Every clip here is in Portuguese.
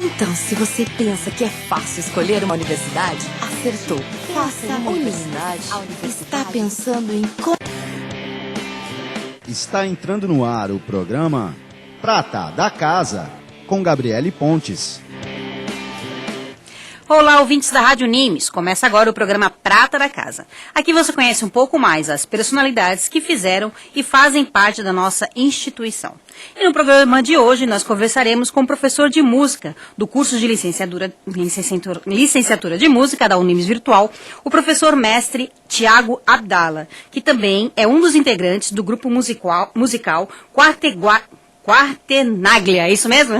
Então, se você pensa que é fácil escolher uma universidade, acertou. Faça uma universidade. Está pensando em... Está entrando no ar o programa Prata da Casa, com Gabriele Pontes. Olá, ouvintes da Rádio Nimes. Começa agora o programa Prata da Casa. Aqui você conhece um pouco mais as personalidades que fizeram e fazem parte da nossa instituição. E no programa de hoje nós conversaremos com o professor de música do curso de licenciatura de música da Unimes Virtual, o professor mestre Tiago Abdala, que também é um dos integrantes do grupo musical Quartenaglia, é isso mesmo?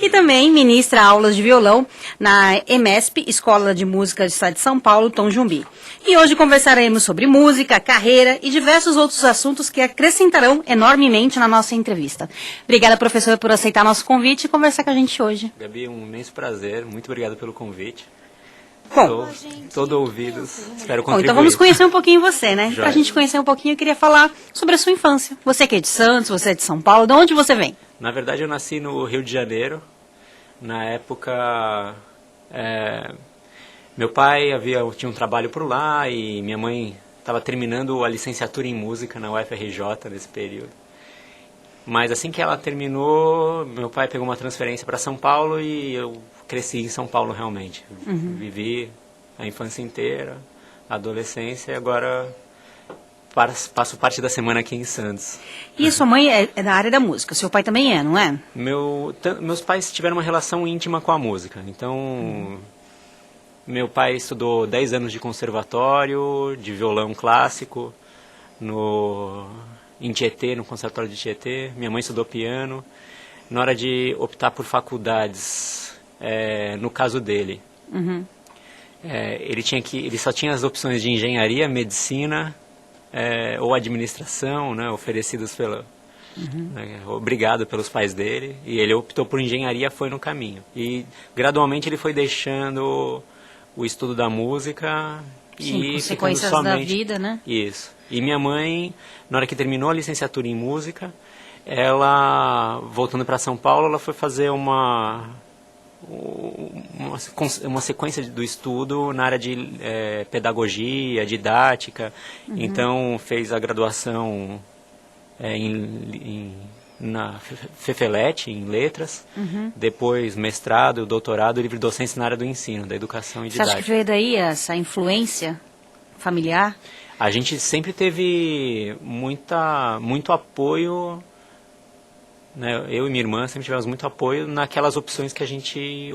E também ministra aulas de violão na EMESP, Escola de Música do Estado de São Paulo, Tom Jumbi. E hoje conversaremos sobre música, carreira e diversos outros assuntos que acrescentarão enormemente na nossa entrevista. Obrigada, professor, por aceitar nosso convite e conversar com a gente hoje. Gabi, um imenso prazer, muito obrigado pelo convite. Bom, todo ouvidos, espero bom, contribuir. então vamos conhecer um pouquinho você, né? Joia. Pra gente conhecer um pouquinho, eu queria falar sobre a sua infância. Você que é de Santos, você é de São Paulo, de onde você vem? Na verdade, eu nasci no Rio de Janeiro. Na época, meu pai tinha um trabalho por lá e minha mãe estava terminando a licenciatura em música na UFRJ nesse período. Mas assim que ela terminou, meu pai pegou uma transferência para São Paulo e eu cresci em São Paulo realmente. Vivi a infância inteira, a adolescência e agora passo parte da semana aqui em Santos. E sua mãe é da área da música, seu pai também é, não é? Meus pais tiveram uma relação íntima com a música, então meu pai estudou 10 anos de conservatório, de violão clássico, em Tietê, no Conservatório de Tietê. Minha mãe estudou piano. Na hora de optar por faculdades, no caso dele, ele só tinha as opções de engenharia, medicina ou administração, né, oferecidas obrigado pelos pais dele. E ele optou por engenharia, foi no caminho. E gradualmente ele foi deixando o estudo da música. Sim, e consequências ficando da somente... vida, né? Isso. E minha mãe, na hora que terminou a licenciatura em música, ela, voltando para São Paulo, ela foi fazer uma sequência do estudo na área de pedagogia, didática. Então, fez a graduação na FEFELET, em letras, depois mestrado, doutorado e livre docência na área do ensino, da educação e Você didática. acha que veio daí essa influência familiar? A gente sempre teve muito apoio, né? Eu e minha irmã sempre tivemos muito apoio naquelas opções que a gente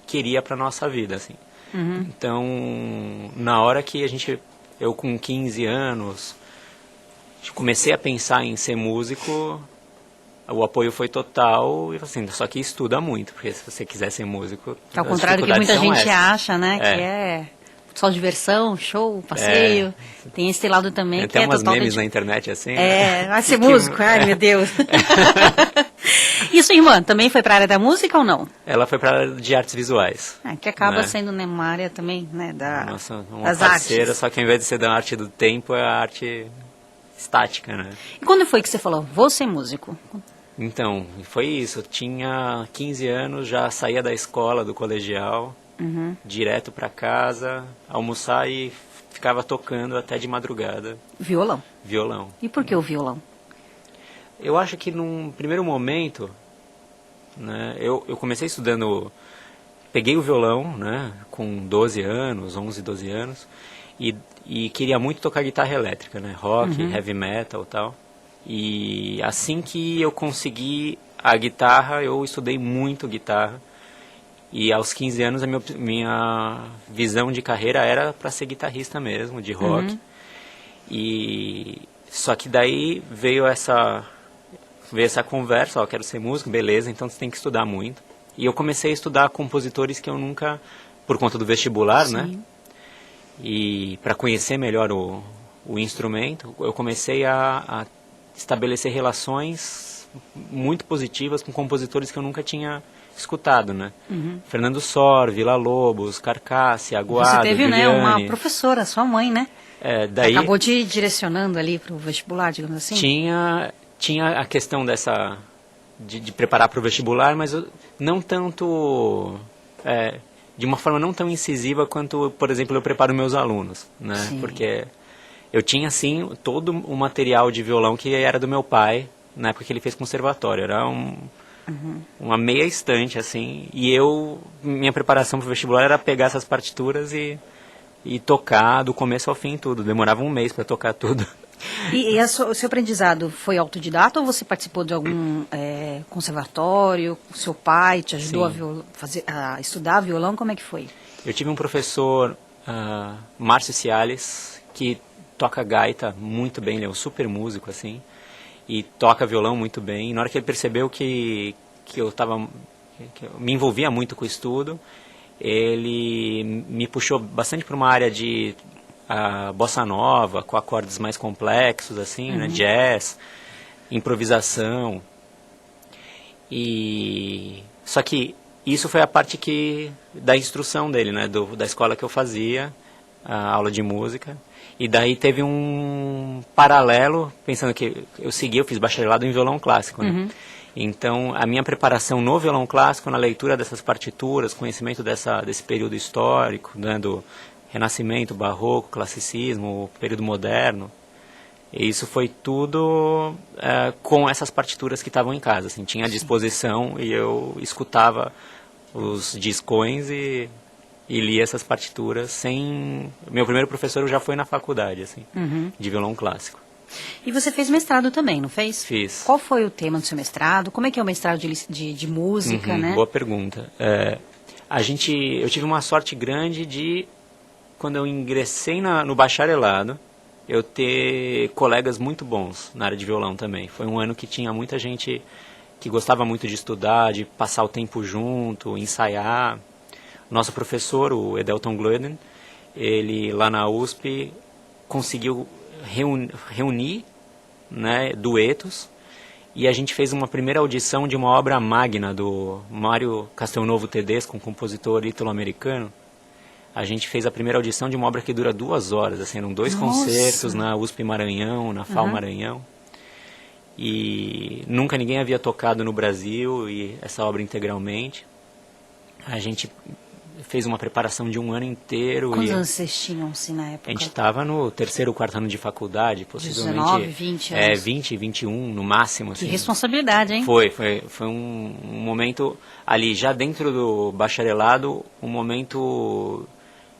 queria para a nossa vida, assim. Então, na hora que eu com 15 anos, comecei a pensar em ser músico, o apoio foi total, e assim, só que estuda muito, porque se você quiser ser músico... Ao contrário do que muita gente acha, né? Que é só diversão, show, passeio. Tem esse lado também que tem é umas total... memes na internet assim. Vai ser músico? Ai, meu Deus. E sua irmã também foi para a área da música ou não? Ela foi para a área de artes visuais. Que acaba né? sendo uma área também, né, Nossa, uma das parceira, artes. só que ao invés de ser da arte do tempo, é a arte estática, né? E quando foi que você falou, vou ser músico? Então, foi isso. Eu tinha 15 anos, já saía da escola, do colegial, direto para casa, almoçar e ficava tocando até de madrugada. Violão. Violão. E por que o violão? Eu acho que num primeiro momento, né, eu comecei estudando, peguei o violão, né, com 12 anos, 11, 12 anos, e queria muito tocar guitarra elétrica, né, rock, heavy metal e tal. E assim que eu consegui a guitarra, eu estudei muito guitarra. E aos 15 anos a minha visão de carreira era para ser guitarrista mesmo, de rock. E só que daí veio essa conversa, quero ser músico, beleza, então você tem que estudar muito. E eu comecei a estudar compositores que eu nunca, por conta do vestibular, Sim. né? E para conhecer melhor o instrumento, eu comecei a estabelecer relações muito positivas com compositores que eu nunca tinha escutado, né? Fernando Sor, Villa-Lobos, Carcassi, Aguado, Você teve, né, Giuliani. uma professora, sua mãe, né? Daí Acabou te direcionando ali para o vestibular, digamos assim? tinha a questão de preparar para o vestibular, mas não tanto, de uma forma não tão incisiva quanto, por exemplo, eu preparo meus alunos, né? Sim. Porque eu tinha, assim, todo o material de violão que era do meu pai, na época que ele fez conservatório. Era uma meia estante, assim, e minha preparação para o vestibular era pegar essas partituras e tocar do começo ao fim tudo. Demorava um mês para tocar tudo. E o seu aprendizado foi autodidata ou você participou de algum conservatório? O seu pai te ajudou a estudar violão? Como é que foi? Eu tive um professor, Márcio Ciales, que toca gaita muito bem, ele é um super músico, assim, e toca violão muito bem. E na hora que ele percebeu que eu me envolvia muito com o estudo, ele me puxou bastante para uma área de bossa nova, com acordes mais complexos, assim, né, jazz, improvisação. Só que isso foi a parte da instrução dele, né, da escola que eu fazia, a aula de música. E daí teve um paralelo, pensando que eu fiz bacharelado em violão clássico, né? Então, a minha preparação no violão clássico, na leitura dessas partituras, conhecimento desse período histórico, né, do Renascimento, Barroco, Classicismo, período moderno, e isso foi tudo com essas partituras que estavam em casa, assim, tinha à disposição e eu escutava os discões e lia essas partituras sem... Meu primeiro professor já foi na faculdade, assim, de violão clássico. E você fez mestrado também, não fez? Fiz. Qual foi o tema do seu mestrado? Como é que é o mestrado de música, né? Boa pergunta. Eu tive uma sorte grande quando eu ingressei no bacharelado, eu ter colegas muito bons na área de violão também. Foi um ano que tinha muita gente que gostava muito de estudar, de passar o tempo junto, ensaiar. Nosso professor, o Edelton Glöden, ele lá na USP conseguiu reunir, né, duetos, e a gente fez uma primeira audição de uma obra magna do Mário Castelnuovo Tedesco, um compositor ítalo-americano. A gente fez a primeira audição de uma obra que dura 2 horas, assim, eram 2 concertos na USP Maranhão, na FAU Maranhão, e nunca ninguém havia tocado no Brasil e essa obra integralmente. A gente fez uma preparação de um ano inteiro. Quantos anos vocês tinham, assim, na época? A gente estava no 3º ou 4º ano de faculdade, possivelmente. 19, 20 anos. 20, 21, no máximo. Que assim. responsabilidade, hein? Foi um momento ali, já dentro do bacharelado, um momento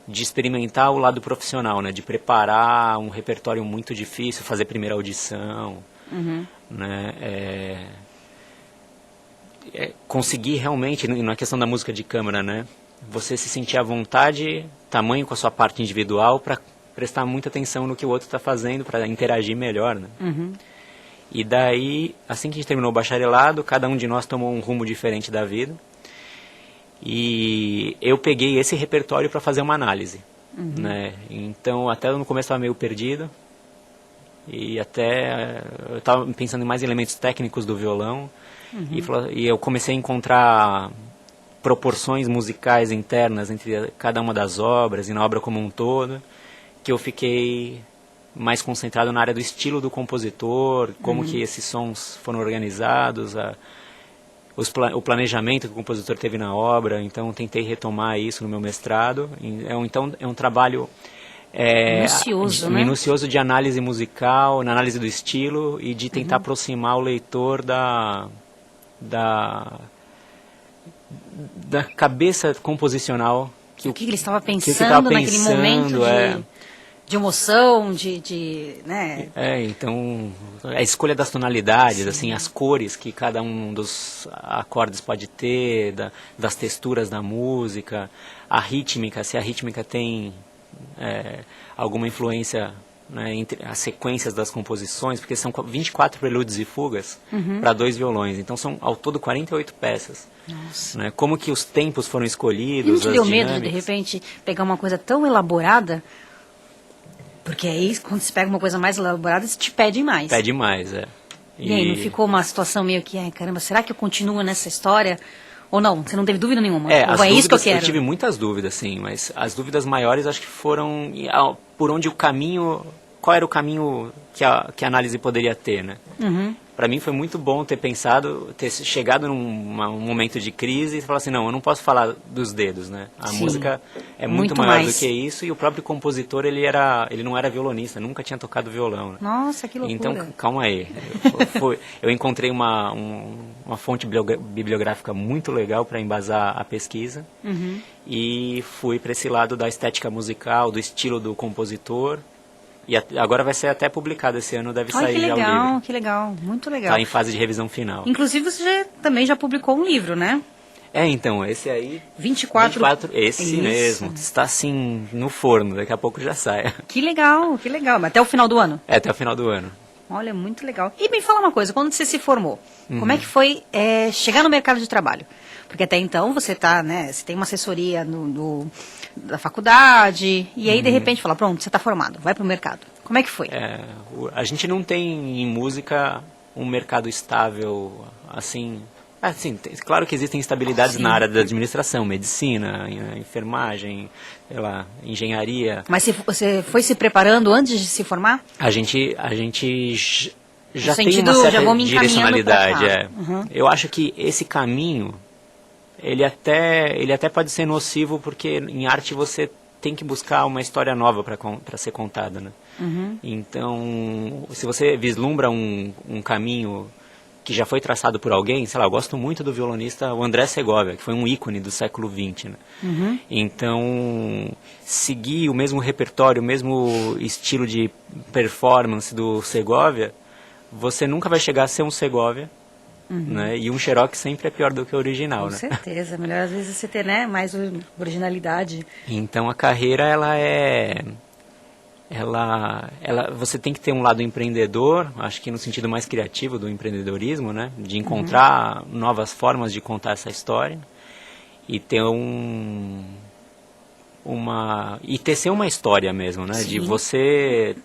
de experimentar o lado profissional, né? De preparar um repertório muito difícil, fazer primeira audição, né? Conseguir realmente, na questão da música de câmara, né? Você se sentir à vontade, tamanho com a sua parte individual, para prestar muita atenção no que o outro está fazendo, para interagir melhor, né? E daí, assim que a gente terminou o bacharelado, cada um de nós tomou um rumo diferente da vida. E eu peguei esse repertório para fazer uma análise, né? Então, até no começo estava meio perdido. E até eu estava pensando em mais elementos técnicos do violão. E eu comecei a encontrar proporções musicais internas entre cada uma das obras e na obra como um todo, que eu fiquei mais concentrado na área do estilo do compositor, como que esses sons foram organizados, o planejamento que o compositor teve na obra. Então tentei retomar isso no meu mestrado. Então é um trabalho minucioso de análise musical, na análise do estilo e de tentar aproximar o leitor da cabeça composicional. O que ele estava pensando naquele momento de emoção, né? Então, a escolha das tonalidades, assim, as cores que cada um dos acordes pode ter, das texturas da música, a rítmica, se a rítmica tem alguma influência, né, entre as sequências das composições, porque são 24 prelúdios e fugas para 2 violões, então são ao todo 48 peças. Nossa. Né, como que os tempos foram escolhidos, e não te deu dinâmicas. medo de repente pegar uma coisa tão elaborada? Porque aí quando se pega uma coisa mais elaborada, você te pede mais. Pede mais, E aí, não ficou uma situação meio que, caramba, será que eu continuo nessa história? Ou não? Você não teve dúvida nenhuma? Ou isso que eu quero? Eu tive muitas dúvidas, sim, mas as dúvidas maiores acho que foram por onde qual era o caminho que a análise poderia ter, né? para mim foi muito bom ter pensado, ter chegado num momento de crise e falar assim, não, eu não posso falar dos dedos, né? A Sim. música é Muito muito maior mais. do que isso, e o próprio compositor, ele não era violonista, nunca tinha tocado violão, né? Nossa, que loucura. Então, calma aí. Eu encontrei uma fonte bibliográfica muito legal para embasar a pesquisa e fui para esse lado da estética musical, do estilo do compositor. E agora vai ser até publicado esse ano, deve Olha, sair que já o livro. legal, que legal, muito legal. Está em fase de revisão final. Inclusive, você também já publicou um livro, né? Então, esse aí... 24... esse Isso. mesmo. Está assim, no forno, daqui a pouco já sai. Que legal, que legal. Mas até o final do ano? Até o final do ano. Olha, muito legal. E me fala uma coisa, quando você se formou, como é que foi chegar no mercado de trabalho? Porque até então você tá, né, você tem uma assessoria da faculdade, e aí de repente fala, pronto, você está formado, vai para o mercado. Como é que foi? A gente não tem em música um mercado estável, assim... claro que existem instabilidades na área da administração, medicina, enfermagem, sei lá, engenharia. Mas você foi se preparando antes de se formar? A gente já No tem sentido, uma certa já vou me encaminhando direcionalidade. pra cá. Eu acho que esse caminho, ele até pode ser nocivo, porque em arte você tem que buscar uma história nova para ser contada, né? Então, se você vislumbra um caminho que já foi traçado por alguém, sei lá, eu gosto muito do violonista o André Segovia, que foi um ícone do século XX, né? Então, seguir o mesmo repertório, o mesmo estilo de performance do Segovia, você nunca vai chegar a ser um Segovia, né? E um xerox sempre é pior do que o original, Com né? certeza, melhor às vezes você ter, né, mais originalidade. Então, a carreira, você tem que ter um lado empreendedor, acho que no sentido mais criativo do empreendedorismo, né? De encontrar novas formas de contar essa história e ter tecer uma história mesmo, né? Sim. De você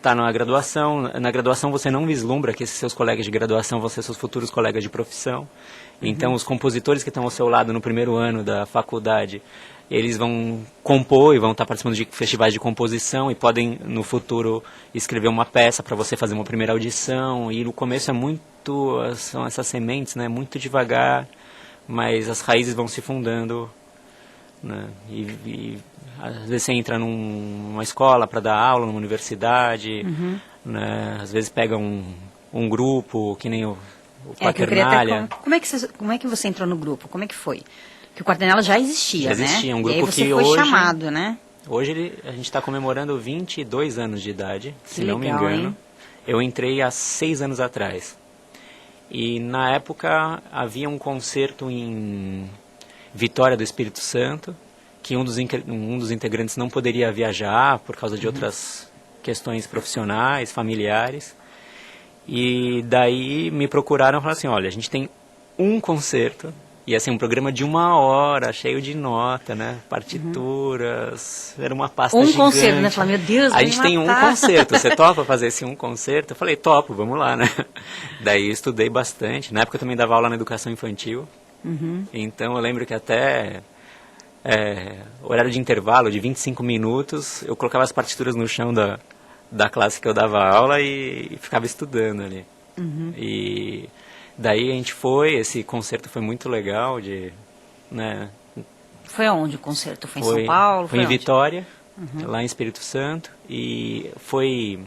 tá na graduação você não vislumbra que esses seus colegas de graduação vão ser seus futuros colegas de profissão. Então, os compositores que estão ao seu lado no primeiro ano da faculdade, eles vão compor e vão estar participando de festivais de composição e podem, no futuro, escrever uma peça para você fazer uma primeira audição. E no começo são essas sementes, né? Muito devagar, mas as raízes vão se fundando, né? E às vezes você entra numa escola para dar aula, numa universidade, né? Às vezes pega um grupo, que nem o Quaternalha. Como é que você entrou no grupo? Como é que foi? Porque o Quaternalha já existia, Já existia, né? um grupo e aí você que foi hoje... chamado, né? Hoje a gente está comemorando 22 anos de idade, se não me legal, engano. hein? Eu entrei há 6 anos atrás. E na época havia um concerto em Vitória do Espírito Santo, que um dos integrantes não poderia viajar por causa de outras questões profissionais, familiares. E daí me procuraram e falaram assim, olha, a gente tem um concerto, e assim, um programa de 1 hora, cheio de nota, né, partituras, era uma pasta gigante. Concerto, né? Falei, meu Deus, a gente tem um concerto, você topa fazer esse um concerto? Eu falei, topo, vamos lá, né. Daí eu estudei bastante, na época eu também dava aula na educação infantil, então eu lembro que até... horário de intervalo de 25 minutos, eu colocava as partituras no chão da classe que eu dava aula e ficava estudando ali. E daí a gente esse concerto foi muito legal, né? Foi aonde o concerto? Foi em São Paulo? Foi em onde? Vitória, lá em Espírito Santo, e foi,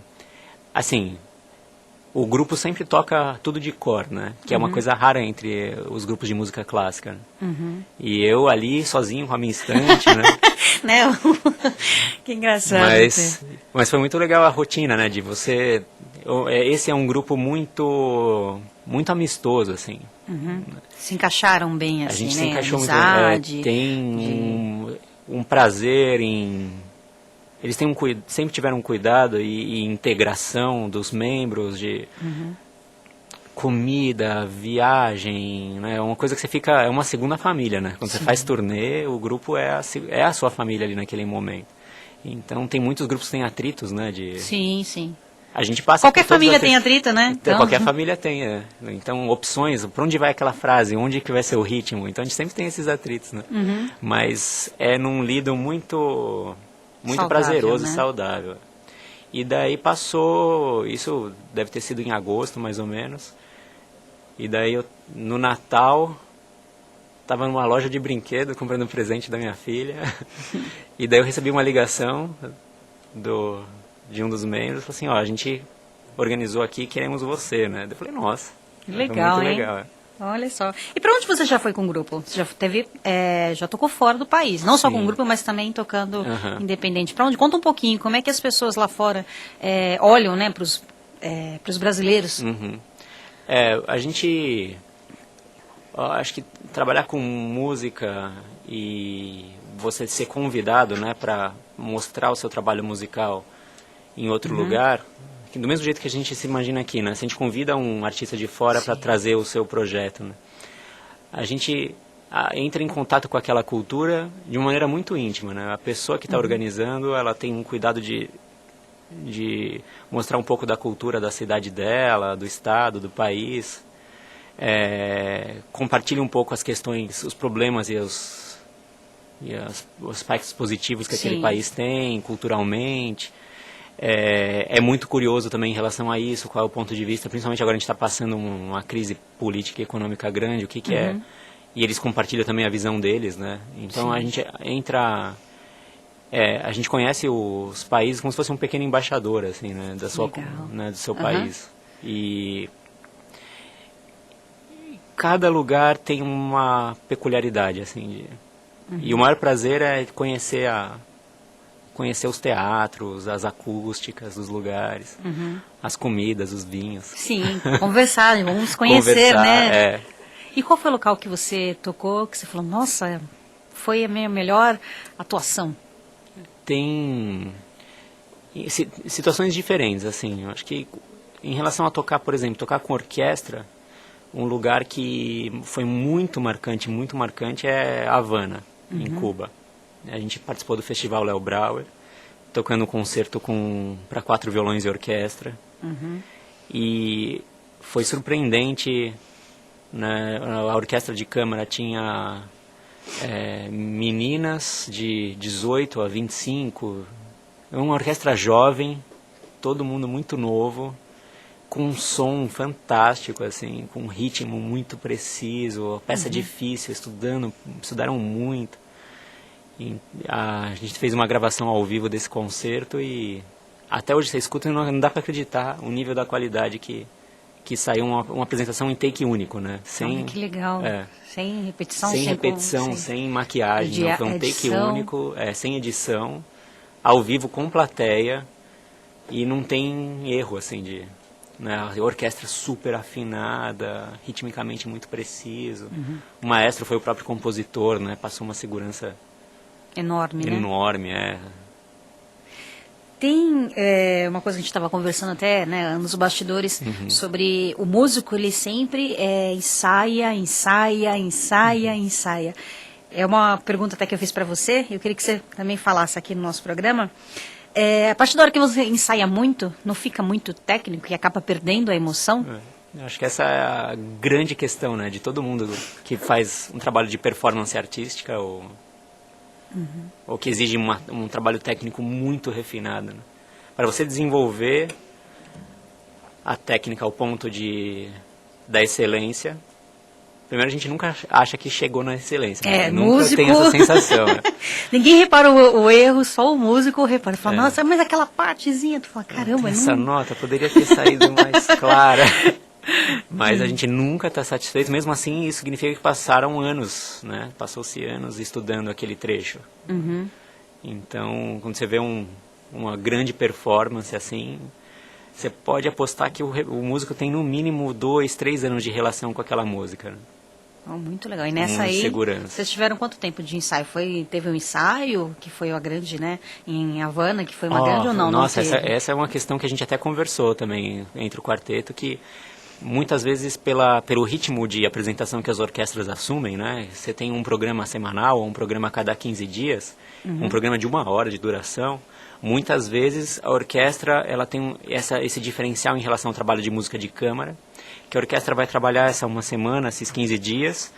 assim, o grupo sempre toca tudo de cor, né? Que é uma coisa rara entre os grupos de música clássica. E eu ali, sozinho, com a minha estante, né? Né? Que engraçado. Mas foi muito legal a rotina, né? De você... Esse é um grupo muito amistoso, assim. Se encaixaram bem, assim, a gente né? se encaixou Amizade, muito. Tem um prazer em... Eles sempre tiveram cuidado e integração dos membros de comida, viagem, né? É uma coisa que é uma segunda família, né? Quando você faz turnê, o grupo é a sua família ali naquele momento. Então tem muitos grupos que têm atritos, né? Sim, sim. A gente passa Qualquer por todos família os tem atrito, né? Então, qualquer família tem, Então, opções, para onde vai aquela frase, onde que vai ser o ritmo. Então, a gente sempre tem esses atritos, né? Mas é num lido muito Saudável, prazeroso né? e saudável. E daí passou, isso deve ter sido em agosto, mais ou menos. E daí, no Natal, estava numa loja de brinquedo comprando um presente da minha filha. E daí eu recebi uma ligação de um dos membros. Falou assim, ó, a gente organizou aqui, queremos você, né? Eu falei, nossa. Legal, muito hein? legal. Olha só. E para onde você já foi com o grupo? Você já tocou fora do país, não só com o grupo, mas também tocando independente. Para onde? Conta um pouquinho, como é que as pessoas lá fora olham, né, para os brasileiros? A gente, acho que trabalhar com música e você ser convidado, né, para mostrar o seu trabalho musical em outro lugar, do mesmo jeito que a gente se imagina aqui, né? Se a gente convida um artista de fora para trazer o seu projeto, né? A gente entra em contato com aquela cultura de uma maneira muito íntima, né? A pessoa que está organizando, ela tem um cuidado de mostrar um pouco da cultura da cidade dela, do estado, do país. Compartilha um pouco as questões, os problemas e os aspectos positivos que aquele país tem, culturalmente. É muito curioso também em relação a isso, qual é o ponto de vista, principalmente agora a gente está passando uma crise política e econômica grande, o que é, e eles compartilham também a visão deles, né? Então a gente entra, a gente conhece os países como se fosse um pequeno embaixador, assim, né, do seu país. E cada lugar tem uma peculiaridade, assim, e o maior prazer é conhecer os teatros, as acústicas dos lugares, as comidas, os vinhos. Sim, conversar, vamos conhecer, né? E qual foi o local que você tocou, que você falou, nossa, foi a minha melhor atuação? Tem situações diferentes, assim, eu acho que em relação a tocar, por exemplo, tocar com orquestra, um lugar que foi muito marcante é Havana, em Cuba. A gente participou do festival Léo Brauer, tocando um concerto para 4 violões e orquestra. E foi surpreendente, né? A orquestra de câmara tinha meninas de 18 a 25, uma orquestra jovem, todo mundo muito novo, com um som fantástico, assim, com um ritmo muito preciso, peça difícil, estudaram muito. A gente fez uma gravação ao vivo desse concerto e até hoje você escuta e não dá para acreditar o nível da qualidade que saiu uma apresentação em take único, né? Que legal. Sem repetição. Sem repetição, sem maquiagem. Não, foi um take único, sem edição, ao vivo com plateia e não tem erro, assim, né? A orquestra super afinada, ritmicamente muito preciso. O maestro foi o próprio compositor, né? Passou uma segurança enorme, né? Tem uma coisa que a gente estava conversando até, né, nos bastidores, sobre o músico, ele sempre ensaia. É uma pergunta até que eu fiz para você, eu queria que você também falasse aqui no nosso programa. A partir da hora que você ensaia muito, não fica muito técnico e acaba perdendo a emoção? Eu acho que essa é a grande questão, né, de todo mundo que faz um trabalho de performance artística ou que exige um trabalho técnico muito refinado, né? Para você desenvolver a técnica ao ponto da excelência, primeiro a gente nunca acha que chegou na excelência, né? Nunca músico... tem essa sensação, né? Ninguém repara o erro, só o músico repara. Fala, nossa, mas aquela partezinha, tu fala, caramba, essa nota poderia ter saído mais clara. Mas a gente nunca está satisfeito, mesmo assim isso significa que passaram anos, né? Passou-se anos estudando aquele trecho. Então, quando você vê uma grande performance assim, você pode apostar que o músico tem no mínimo 2, 3 anos de relação com aquela música, né? Muito legal. E nessa aí, segurança. Vocês tiveram quanto tempo de ensaio? Teve um ensaio, que foi a grande, né, em Havana, que foi uma grande ou não? Nossa, não essa é uma questão que a gente até conversou também entre o quarteto, que muitas vezes pelo ritmo de apresentação que as orquestras assumem, né? Você tem um programa semanal ou um programa a cada 15 dias, um programa de 1 hora de duração. Muitas vezes a orquestra ela tem esse diferencial em relação ao trabalho de música de câmara, que a orquestra vai trabalhar uma semana, esses 15 dias,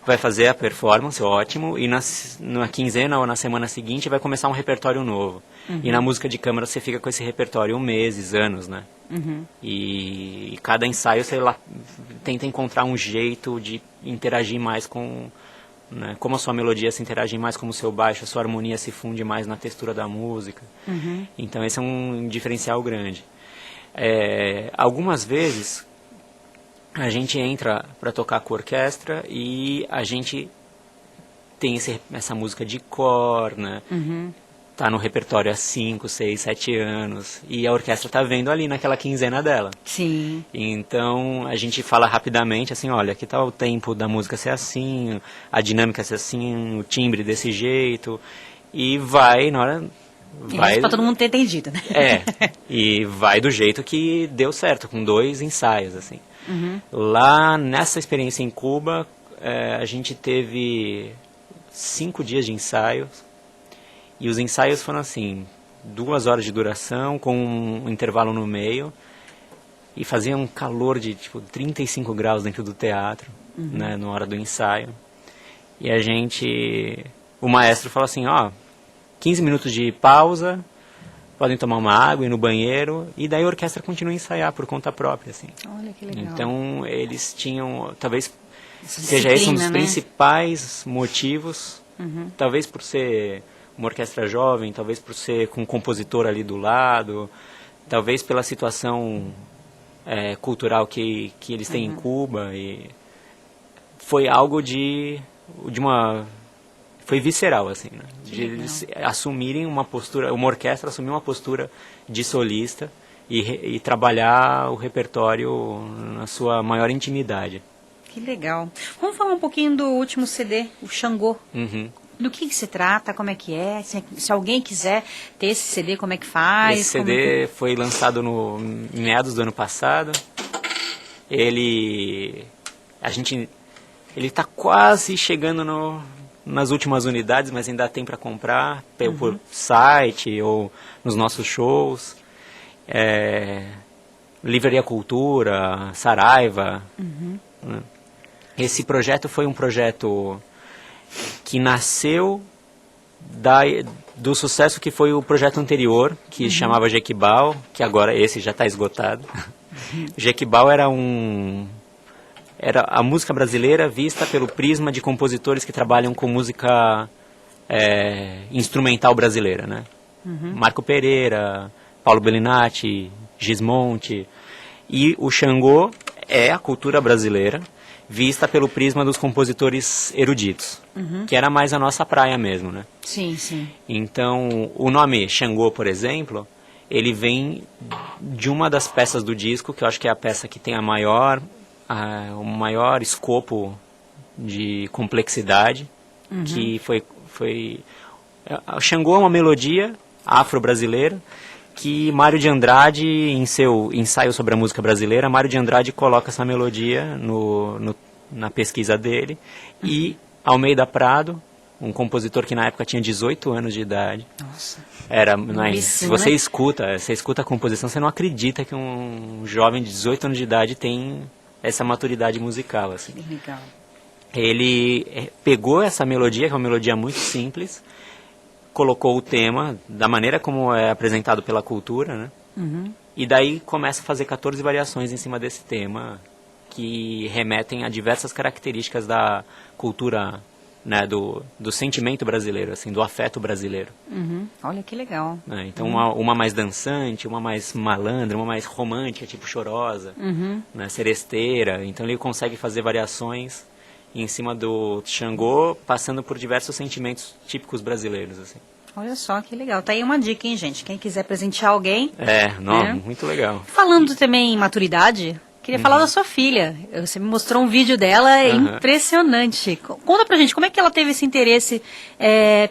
vai fazer a performance, ótimo, e na quinzena ou na semana seguinte vai começar um repertório novo. E na música de câmara você fica com esse repertório meses, anos, né? E cada ensaio você lá tenta encontrar um jeito de interagir mais com, né, como a sua melodia se interage mais com o seu baixo, a sua harmonia se funde mais na textura da música. Então esse é um diferencial grande. Algumas vezes a gente entra para tocar com a orquestra e a gente tem essa música de cor, né? Tá no repertório há 5, 6, 7 anos e a orquestra tá vendo ali naquela quinzena dela. Sim. Então a gente fala rapidamente assim, olha, aqui tá o tempo da música ser assim, a dinâmica ser assim, o timbre desse jeito, e vai na hora... Vai para todo mundo ter entendido, né? E vai do jeito que deu certo, com 2 ensaios, assim. Lá nessa experiência em Cuba, a gente teve 5 dias de ensaios, e os ensaios foram assim, 2 horas de duração, com um intervalo no meio, e fazia um calor de tipo 35 graus dentro do teatro, né, na hora do ensaio. E o maestro falou assim, 15 minutos de pausa, podem tomar uma água, ir no banheiro, e daí a orquestra continua a ensaiar por conta própria, assim. Olha que legal. Então, eles tinham, talvez Essa seja esse um dos disciplina, né? principais motivos, talvez por ser uma orquestra jovem, talvez por ser com um compositor ali do lado, talvez pela situação cultural que eles têm em Cuba, e foi algo foi visceral, assim, né? De eles assumirem uma postura, uma orquestra assumir uma postura de solista e trabalhar o repertório na sua maior intimidade. Que legal. Vamos falar um pouquinho do último CD, o Xangô. Do que se trata, como é que é? Se alguém quiser ter esse CD, como é que faz? Esse CD foi lançado em meados do ano passado. Ele está quase chegando nas últimas unidades, mas ainda tem para comprar por site ou nos nossos shows. Livraria Cultura, Saraiva. Né? Esse projeto foi um projeto que nasceu do sucesso que foi o projeto anterior, que chamava Jequibal, que agora esse já está esgotado. Jequibal era a música brasileira vista pelo prisma de compositores que trabalham com música instrumental brasileira, né? Marco Pereira, Paulo Bellinati, Gismonti. E o Xangô é a cultura brasileira vista pelo prisma dos compositores eruditos, que era mais a nossa praia mesmo, né? Sim, sim. Então, o nome Xangô, por exemplo, ele vem de uma das peças do disco, que eu acho que é a peça que tem o maior escopo de complexidade, que foi o Xangô é uma melodia afro-brasileira que Mário de Andrade, em seu ensaio sobre a música brasileira, Mário de Andrade coloca essa melodia na pesquisa dele, e Almeida Prado, um compositor que na época tinha 18 anos de idade. Nossa. Se você escuta a composição, você não acredita que um jovem de 18 anos de idade tem essa maturidade musical, assim. Legal. Ele pegou essa melodia, que é uma melodia muito simples, colocou o tema da maneira como é apresentado pela cultura, né? E daí começa a fazer 14 variações em cima desse tema, que remetem a diversas características da cultura, né, do sentimento brasileiro, assim, do afeto brasileiro. Olha que legal. Então uma mais dançante, uma mais malandra, uma mais romântica, tipo Chorosa, né, seresteira. Então ele consegue fazer variações em cima do Xangô, passando por diversos sentimentos típicos brasileiros, assim. Olha só que legal. Tá aí uma dica, hein, gente? Quem quiser presentear alguém. Muito legal. Falando também em maturidade, queria falar da sua filha. Você me mostrou um vídeo dela, é impressionante. Conta pra gente, como é que ela teve esse interesse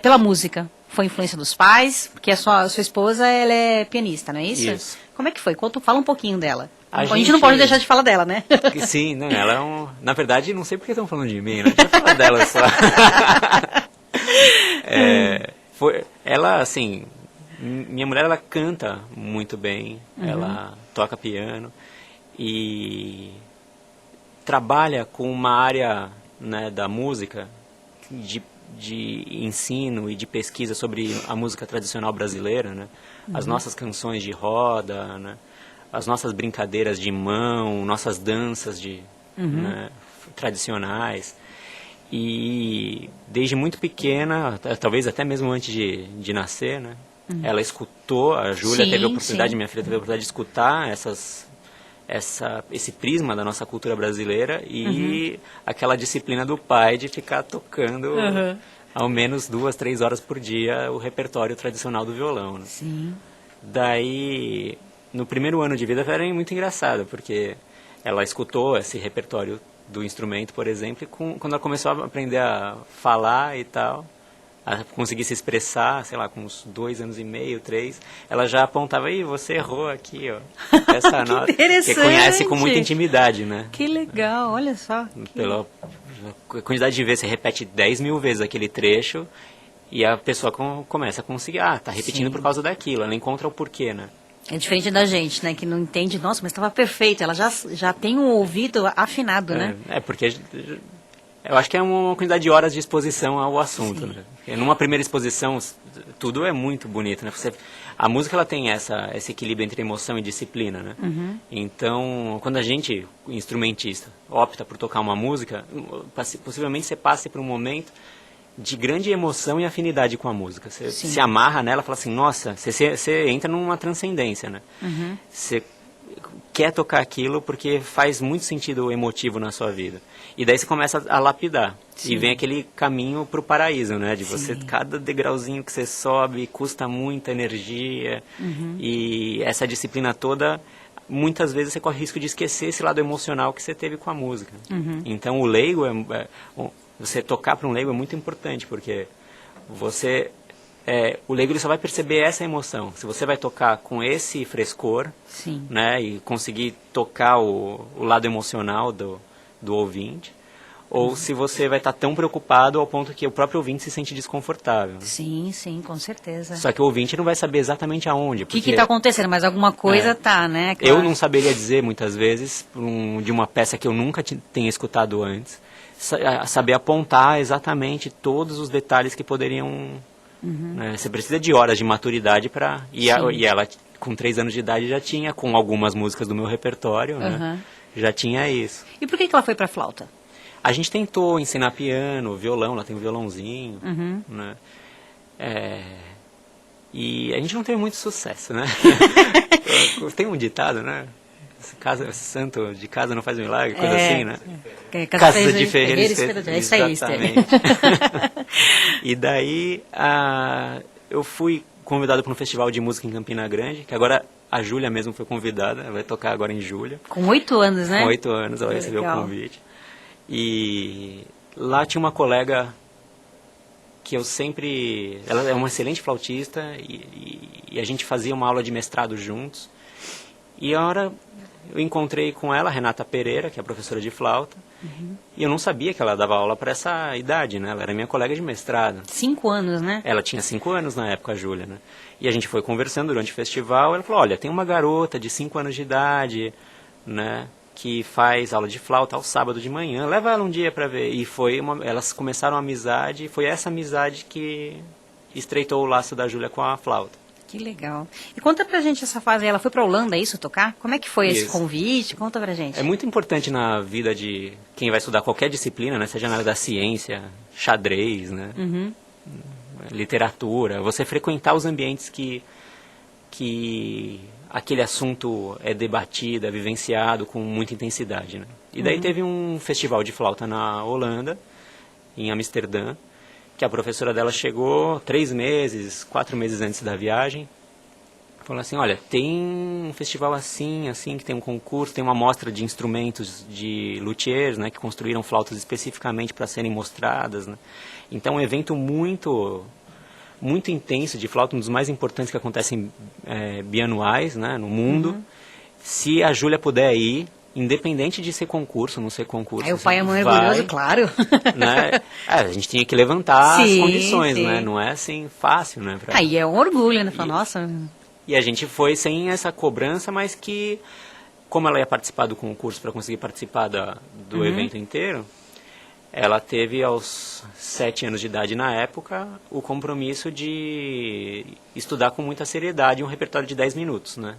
pela música? Foi influência dos pais? Porque a sua esposa, ela é pianista, não é isso? Isso. Como é que foi? Fala um pouquinho dela. A gente gente não pode deixar de falar dela, né? Sim, não, ela é na verdade, não sei porque estão falando de mim, né? Deixa eu falar dela só. Ela, assim, minha mulher, ela canta muito bem, ela toca piano e trabalha com uma área né, da música, de ensino e de pesquisa sobre a música tradicional brasileira, né? As nossas canções de roda, né? As nossas brincadeiras de mão, nossas danças né, tradicionais. E desde muito pequena, talvez até mesmo antes de nascer, né? Ela escutou, a Júlia teve a oportunidade, minha filha teve a oportunidade de escutar esse prisma da nossa cultura brasileira e aquela disciplina do pai de ficar tocando ao menos 2, 3 horas por dia o repertório tradicional do violão. Né? Sim. Daí, no primeiro ano de vida, era muito engraçado, porque ela escutou esse repertório do instrumento, por exemplo, e quando ela começou a aprender a falar e tal, a conseguir se expressar, sei lá, com uns 2 anos e meio, 3, ela já apontava, ih, você errou aqui, ó, essa nota, que conhece com muita intimidade, né? Que legal, olha só. Pela quantidade de vezes, você repete 10 mil vezes aquele trecho, e a pessoa começa a conseguir, tá repetindo por causa daquilo, ela encontra o porquê, né? É diferente da gente, né, que não entende, nossa, mas estava perfeito, ela já tem um ouvido afinado, né? Porque eu acho que é uma quantidade de horas de exposição ao assunto, né? Porque numa primeira exposição, tudo é muito bonito, né? A música, ela tem esse equilíbrio entre emoção e disciplina, né? Então, quando a gente, instrumentista, opta por tocar uma música, possivelmente você passe por um momento de grande emoção e afinidade com a música. Você se amarra nela, fala assim, nossa, você entra numa transcendência, né? Você quer tocar aquilo porque faz muito sentido emotivo na sua vida. E daí você começa a lapidar. E vem aquele caminho para o paraíso, né? De você, cada degrauzinho que você sobe, custa muita energia. E essa disciplina toda, muitas vezes você corre o risco de esquecer esse lado emocional que você teve com a música. Então o leigo, você tocar para um leigo é muito importante, porque o leigo ele só vai perceber essa emoção. Se você vai tocar com esse frescor, né, e conseguir tocar o lado emocional do ouvinte, ou se você vai estar tão preocupado ao ponto que o próprio ouvinte se sente desconfortável. Sim, com certeza. Só que o ouvinte não vai saber exatamente aonde. O que está acontecendo, mas alguma coisa tá, né? Claro. Eu não saberia dizer, muitas vezes, de uma peça que eu nunca tenha escutado antes, saber apontar exatamente todos os detalhes que poderiam... Né? Você precisa de horas de maturidade para... E ela, com 3 anos de idade, já tinha, com algumas músicas do meu repertório, né? Já tinha isso. E por que ela foi para flauta? A gente tentou ensinar piano, violão, ela tem um violãozinho, né? E a gente não teve muito sucesso, né? Tem um ditado, né? Santo de casa não faz milagre, coisa assim, né? Casa de Ferreira Esperança. É isso aí, exatamente. E daí eu fui convidado para um festival de música em Campina Grande, que agora a Júlia mesmo foi convidada, ela vai tocar agora em julho. Com 8 anos, né? Com 8 anos ela recebeu o convite. E lá tinha uma colega que eu sempre... Ela é uma excelente flautista e a gente fazia uma aula de mestrado juntos. E a hora eu encontrei com ela, a Renata Pereira, que é professora de flauta, e eu não sabia que ela dava aula para essa idade, né? Ela era minha colega de mestrado. 5 anos, né? Ela tinha 5 anos na época, a Júlia, né? E a gente foi conversando durante o festival, ela falou, olha, tem uma garota de 5 anos de idade, né, que faz aula de flauta ao sábado de manhã, leva ela um dia para ver. E elas começaram uma amizade, e foi essa amizade que estreitou o laço da Júlia com a flauta. Que legal. E conta pra gente essa fase, ela foi pra Holanda, é isso, tocar? Como é que foi esse convite? Conta pra gente. É muito importante na vida de quem vai estudar qualquer disciplina, né? Seja na área da ciência, xadrez, né? Literatura, você frequentar os ambientes que aquele assunto é debatido, é vivenciado com muita intensidade, né? E daí teve um festival de flauta na Holanda, em Amsterdã, que a professora dela chegou 3 meses, 4 meses antes da viagem, falou assim, olha, tem um festival assim, que tem um concurso, tem uma mostra de instrumentos de luthiers, né, que construíram flautas especificamente para serem mostradas, né? Então, um evento muito intenso de flauta, um dos mais importantes que acontecem bianuais, né, no mundo. Se a Júlia puder ir, independente de ser concurso, não ser concurso. Aí o pai é muito orgulhoso, claro. Né? A gente tinha que levantar as condições, né? Não é assim fácil, né? Aí é um orgulho, né? Fala, nossa. E a gente foi sem essa cobrança, mas que, como ela ia participar do concurso para conseguir participar do evento inteiro, ela teve aos 7 anos de idade na época o compromisso de estudar com muita seriedade um repertório de 10 minutos, né?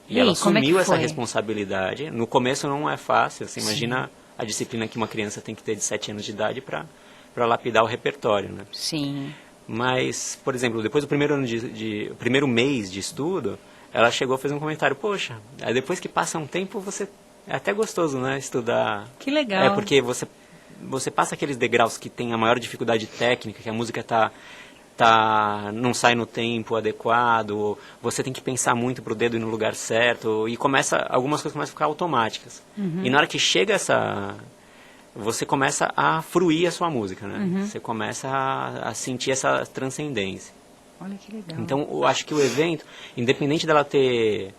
E ela como é que assumiu essa foi? responsabilidade. No começo não é fácil, você imagina a disciplina que uma criança tem que ter de 7 anos de idade para lapidar o repertório, né? Sim. Mas, por exemplo, depois do primeiro ano o primeiro mês de estudo, ela chegou a fazer um comentário, poxa, aí depois que passa um tempo, é até gostoso, né, estudar. Que legal. É, porque você passa aqueles degraus que tem a maior dificuldade técnica, que a música não sai no tempo adequado, você tem que pensar muito pro dedo ir no lugar certo, e algumas coisas começam a ficar automáticas. E na hora que chega você começa a fruir a sua música, né? Você começa a sentir essa transcendência. Olha que legal. Então, eu acho que o evento, independente dela ter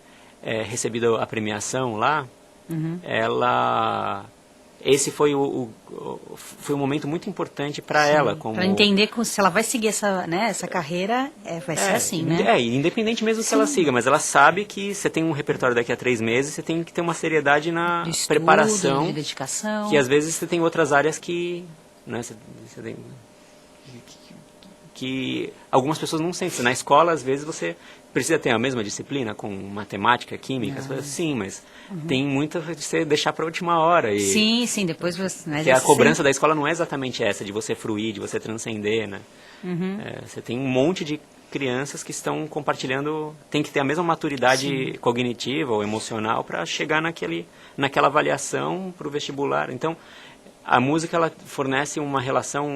recebido a premiação lá, esse foi foi um momento muito importante para ela. Para entender se ela vai seguir essa carreira, vai ser assim, né? Independente mesmo se ela siga, mas ela sabe que você tem um repertório daqui a 3 meses, você tem que ter uma seriedade na De estudo, preparação. de dedicação. Que às vezes você tem outras áreas que, né, você tem, que algumas pessoas não sentem. Na escola, às vezes, você precisa ter a mesma disciplina com matemática, química, as coisas assim, mas tem muita de você deixar para a última hora. E Sim, depois você... que a cobrança da escola não é exatamente essa, de você fruir, de você transcender, né? Você tem um monte de crianças que estão compartilhando, tem que ter a mesma maturidade cognitiva ou emocional para chegar naquela avaliação para o vestibular. Então, a música ela fornece uma relação,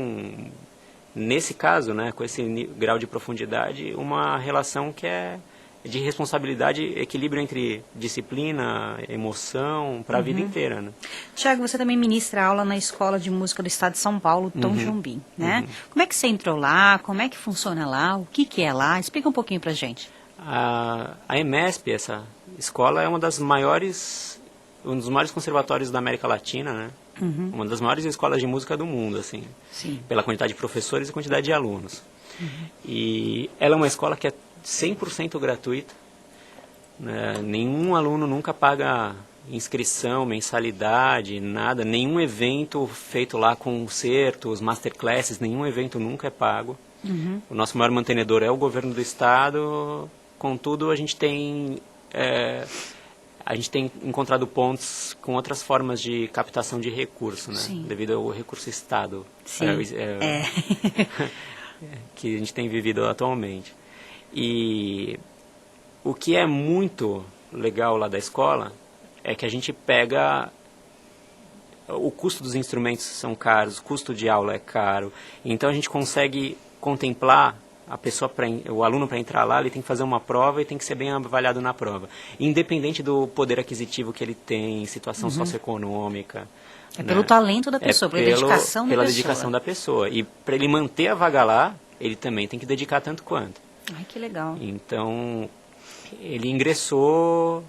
nesse caso, né, com esse grau de profundidade, uma relação que é de responsabilidade, equilíbrio entre disciplina, emoção, para a vida inteira, né? Tiago, você também ministra aula na Escola de Música do Estado de São Paulo, Tom Jobim, né? Como é que você entrou lá? Como é que funciona lá? O que é lá? Explica um pouquinho pra gente. A EMESP, essa escola, é um dos maiores conservatórios da América Latina, né? Uma das maiores escolas de música do mundo, assim, pela quantidade de professores e quantidade de alunos. E ela é uma escola que é 100% gratuita, né? Nenhum aluno nunca paga inscrição, mensalidade, nada, nenhum evento feito lá, concertos, masterclasses, nenhum evento nunca é pago. O nosso maior mantenedor é o governo do estado, contudo a gente tem encontrado pontos com outras formas de captação de recurso, né? Devido ao recurso Estado que a gente tem vivido atualmente. E o que é muito legal lá da escola é que a gente pega... O custo dos instrumentos são caros, o custo de aula é caro, então a gente consegue contemplar o aluno para entrar lá, ele tem que fazer uma prova e tem que ser bem avaliado na prova, independente do poder aquisitivo que ele tem, situação socioeconômica. É pelo talento da pessoa, pela dedicação da pessoa. Pela dedicação da pessoa. E para ele manter a vaga lá, ele também tem que dedicar tanto quanto. Ai, que legal. Então, ele ingressou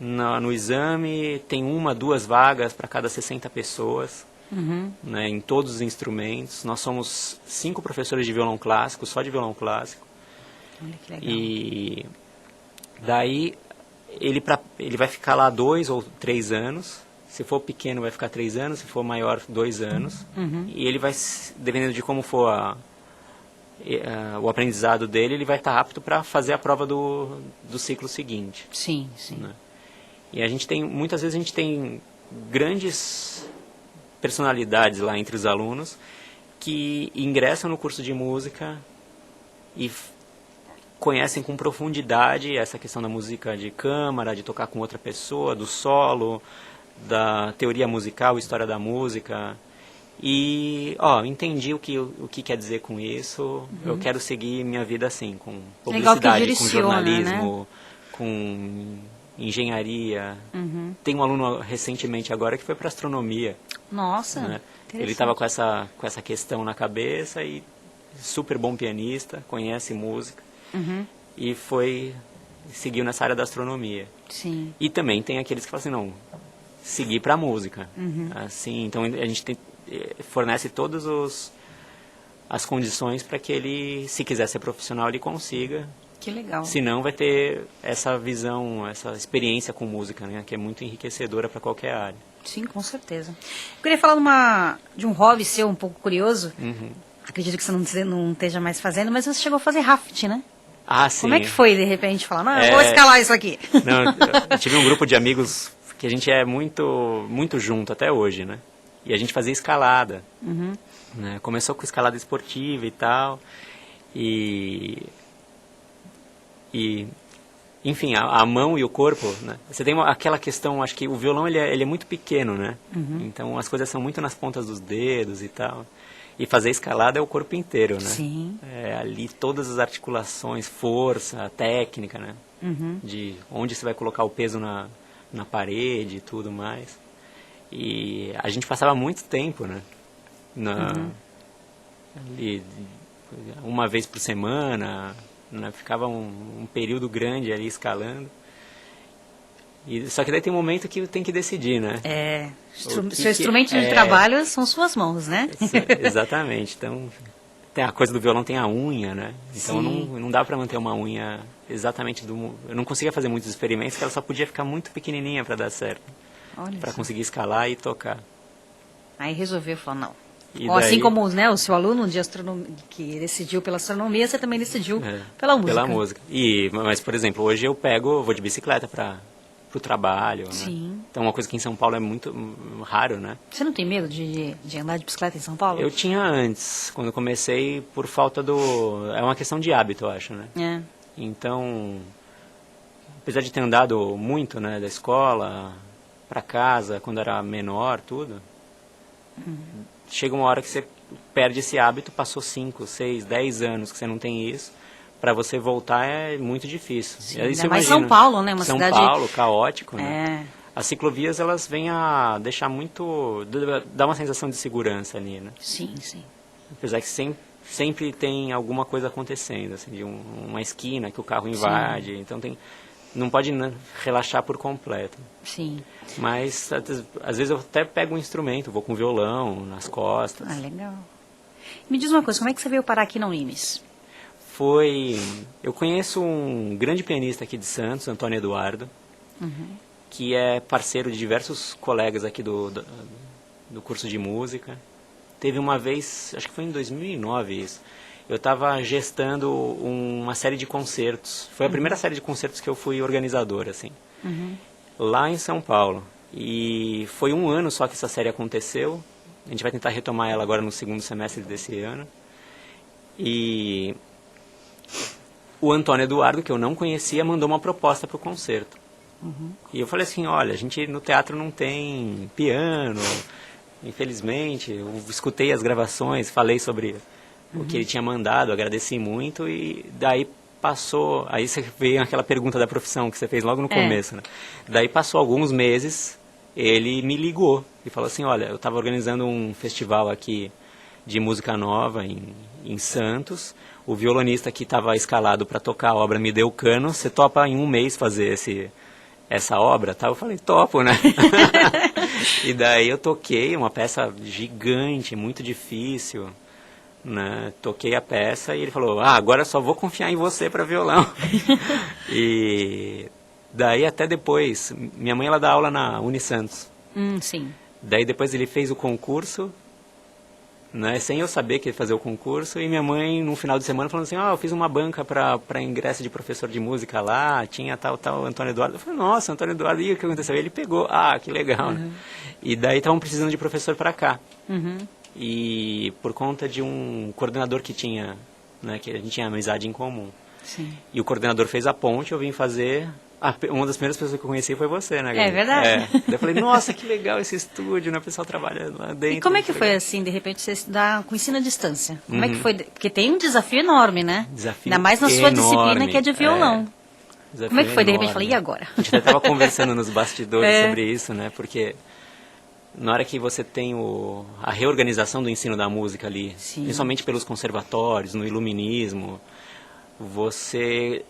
no exame, tem 1, 2 vagas para cada 60 pessoas. Né, em todos os instrumentos. Nós somos 5 professores de violão clássico, só de violão clássico. Olha que legal. E daí ele vai ficar lá 2 ou 3 anos. Se for pequeno vai ficar 3 anos, se for maior 2 anos. E ele vai, dependendo de como for o aprendizado dele, ele vai estar apto para fazer a prova do ciclo seguinte. Sim. Né? E muitas vezes a gente tem grandes personalidades lá entre os alunos que ingressam no curso de música e conhecem com profundidade essa questão da música de câmara, de tocar com outra pessoa, do solo, da teoria musical, história da música. E, entendi o que quer dizer com isso, eu quero seguir minha vida assim, com publicidade, com jornalismo, né? Com engenharia. Tem um aluno recentemente agora que foi para astronomia. Nossa, né? Ele estava com essa questão na cabeça e super bom pianista, conhece música e seguiu nessa área da astronomia. Sim. E também tem aqueles que falam assim, não, seguir para a música. Assim, então a gente fornece todas as condições para que ele, se quiser ser profissional, ele consiga. Que legal. Senão vai ter essa visão, essa experiência com música, né, que é muito enriquecedora para qualquer área. Sim, com certeza. Eu queria falar de um hobby seu um pouco curioso. Acredito que você não esteja mais fazendo, mas você chegou a fazer raft, né? Ah, sim. Como é que foi, de repente, falar, não, eu vou escalar isso aqui? Não, eu tive um grupo de amigos que a gente é muito, muito junto até hoje, né? E a gente fazia escalada. Né? Começou com escalada esportiva e tal. E enfim, a mão e o corpo, né? Você tem aquela questão, acho que o violão ele é muito pequeno, né? Então as coisas são muito nas pontas dos dedos e tal. E fazer escalada é o corpo inteiro, né? Sim. É ali todas as articulações, força, técnica, né? De onde você vai colocar o peso na parede e tudo mais. E a gente passava muito tempo, né? Ali, uma vez por semana, né? Ficava um período grande ali escalando. Só que daí tem um momento que tem que decidir, né? Seu instrumento de trabalho são suas mãos, né? Exatamente. Então, tem a coisa do violão, tem a unha, né? Então não dá para manter uma unha exatamente eu não conseguia fazer muitos experimentos, porque ela só podia ficar muito pequenininha para dar certo. Para conseguir escalar e tocar. Aí resolveu falar, não. Daí, assim como, né, o seu aluno de astronomia, que decidiu pela astronomia, você também decidiu pela música. Pela música. Mas, por exemplo, hoje eu vou de bicicleta para o trabalho, né? Sim. Então, uma coisa que em São Paulo é muito raro, né? Você não tem medo de andar de bicicleta em São Paulo? Eu tinha antes, quando eu comecei, por falta é uma questão de hábito, eu acho, né? Então, apesar de ter andado muito, né, da escola para casa, quando era menor, tudo, chega uma hora que você perde esse hábito, passou 5, 6, 10 anos que você não tem isso, para você voltar é muito difícil. Sim, ainda mais São Paulo, né? São Paulo, caótico, né? As ciclovias, elas vêm a deixar muito... dá uma sensação de segurança ali, né? Sim, sim. Apesar que sempre tem alguma coisa acontecendo, assim, de uma esquina que o carro invade, então não pode relaxar por completo. Sim. Mas, às vezes, eu até pego um instrumento, vou com violão nas costas. Ah, legal. Me diz uma coisa, como é que você veio parar aqui na Unimes? Eu conheço um grande pianista aqui de Santos, Antônio Eduardo, que é parceiro de diversos colegas aqui do curso de música. Teve uma vez, acho que foi em 2009 isso, eu estava gestando uma série de concertos. Foi a primeira série de concertos que eu fui organizador, assim, lá em São Paulo. E foi um ano só que essa série aconteceu. A gente vai tentar retomar ela agora no segundo semestre desse ano. E o Antônio Eduardo, que eu não conhecia, mandou uma proposta para o concerto. E eu falei assim, olha, a gente no teatro não tem piano, infelizmente. Eu escutei as gravações, falei sobre o que ele tinha mandado, agradeci muito, e daí passou, aí você veio aquela pergunta da profissão que você fez logo no começo, né? Daí passou alguns meses, ele me ligou e falou assim, olha, eu estava organizando um festival aqui de música nova em Santos, o violonista que estava escalado para tocar a obra me deu cano, você topa em um mês fazer essa obra, tá? Eu falei, topo, né? E daí eu toquei uma peça gigante, muito difícil, né? Toquei a peça e ele falou, agora só vou confiar em você para violão. E daí até depois, minha mãe ela dá aula na Unisantos. Sim. Daí depois ele fez o concurso, né, sem eu saber que ia fazer o concurso, e minha mãe, no final de semana, falando assim, eu fiz uma banca para ingresso de professor de música lá, tinha tal Antônio Eduardo. Eu falei, nossa, Antônio Eduardo, e o que aconteceu? Ele pegou, que legal, né? E daí estavam precisando de professor para cá. E por conta de um coordenador que tinha, né, que a gente tinha amizade em comum. Sim. E o coordenador fez a ponte, eu vim fazer... uma das primeiras pessoas que eu conheci foi você, né, Gabi? É verdade. Daí eu falei, nossa, que legal esse estúdio, né? O pessoal trabalha lá dentro. E como é que foi, assim, de repente, você estudar com ensino à distância? Como é que foi? Porque tem um desafio enorme, né? Desafio ainda mais na sua enorme, disciplina, que é de violão. Como é que foi, de repente, falei, e agora? A gente até estava conversando nos bastidores sobre isso, né? Porque na hora que você tem a reorganização do ensino da música ali, principalmente pelos conservatórios, no iluminismo, você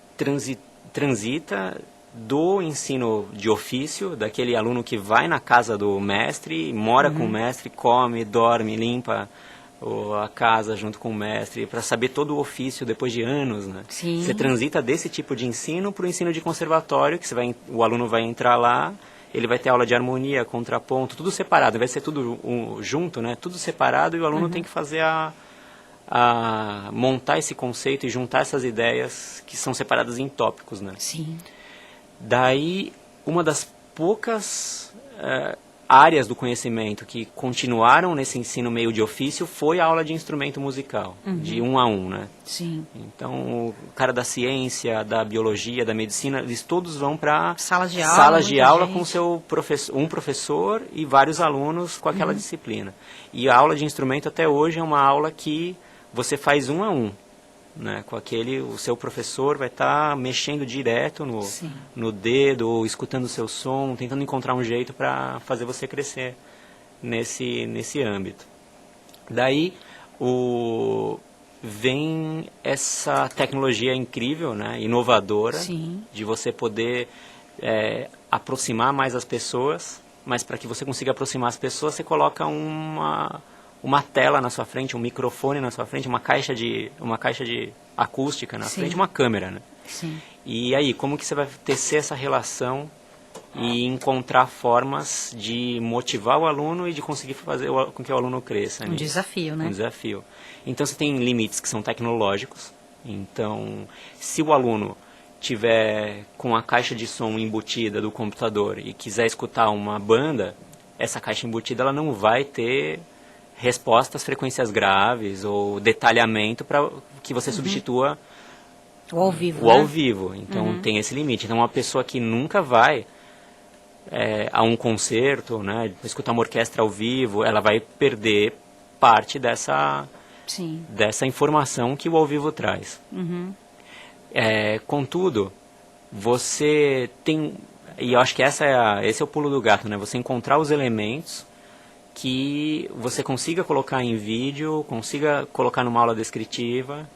transita do ensino de ofício, daquele aluno que vai na casa do mestre, mora com o mestre, come, dorme, limpa a casa junto com o mestre, para saber todo o ofício depois de anos, né? Sim. Você transita desse tipo de ensino para o ensino de conservatório, que o aluno vai entrar lá ele vai ter aula de harmonia, contraponto, tudo separado. Vai ser tudo junto, né? Tudo separado, e o aluno tem que fazer a montar esse conceito e juntar essas ideias que são separadas em tópicos, né? Sim. Daí, uma das poucas áreas do conhecimento que continuaram nesse ensino meio de ofício foi a aula de instrumento musical, de 1 a 1, né? Sim. Então, o cara da ciência, da biologia, da medicina, eles todos vão para Salas de aula, salas de aula gente. com seu um professor e vários alunos com aquela disciplina. E a aula de instrumento até hoje é uma aula que você faz 1 a 1. Né, com o seu professor vai estar mexendo direto no dedo, ou escutando o seu som, tentando encontrar um jeito para fazer você crescer nesse âmbito. Daí vem essa tecnologia incrível, né, inovadora, Sim. de você poder aproximar mais as pessoas, mas para que você consiga aproximar as pessoas, você coloca uma tela na sua frente, um microfone na sua frente, uma caixa de acústica na frente, uma câmera, né? Sim. E aí, como que você vai tecer essa relação e encontrar formas de motivar o aluno e de conseguir fazer com que o aluno cresça? Um desafio, né? Um desafio. Então, você tem limites que são tecnológicos. Então, se o aluno tiver com a caixa de som embutida do computador e quiser escutar uma banda, essa caixa embutida ela não vai ter resposta às frequências graves ou detalhamento para que você substitua o ao vivo. Ao vivo. Então tem esse limite. Então uma pessoa que nunca vai a um concerto, né, escutar uma orquestra ao vivo, ela vai perder parte dessa informação que o ao vivo traz. Contudo, você tem, e eu acho que esse é o pulo do gato, né? Você encontrar os elementos que você consiga colocar em vídeo, consiga colocar numa aula descritiva,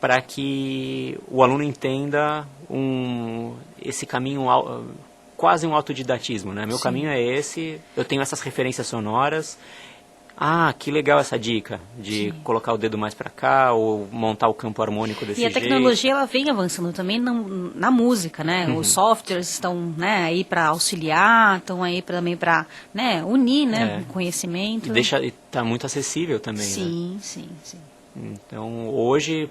para que o aluno entenda esse caminho, quase um autodidatismo, né? Meu caminho é esse, eu tenho essas referências sonoras. Ah, que legal essa dica de colocar o dedo mais para cá ou montar o campo harmônico desse jeito. E a tecnologia ela vem avançando também na música, né? Os softwares estão, né, aí para auxiliar, estão aí também para, né, unir, né, o conhecimento. E tá muito acessível também, sim, né? Sim. Então, hoje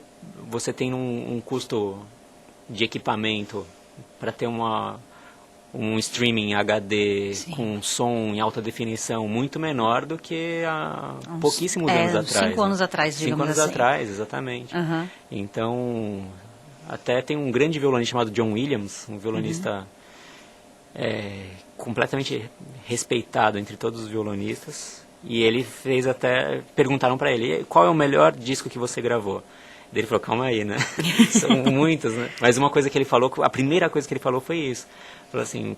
você tem um custo de equipamento para ter um streaming HD com som em alta definição muito menor do que há pouquíssimos anos atrás. 5 anos atrás, digamos assim. 5 anos atrás, exatamente. Então, até tem um grande violonista chamado John Williams, um violonista completamente respeitado entre todos os violonistas, e ele fez perguntaram para ele, qual é o melhor disco que você gravou? Daí ele falou, calma aí, né? São muitos, né? Mas uma coisa que ele falou, a primeira coisa que ele falou foi isso. Falou assim,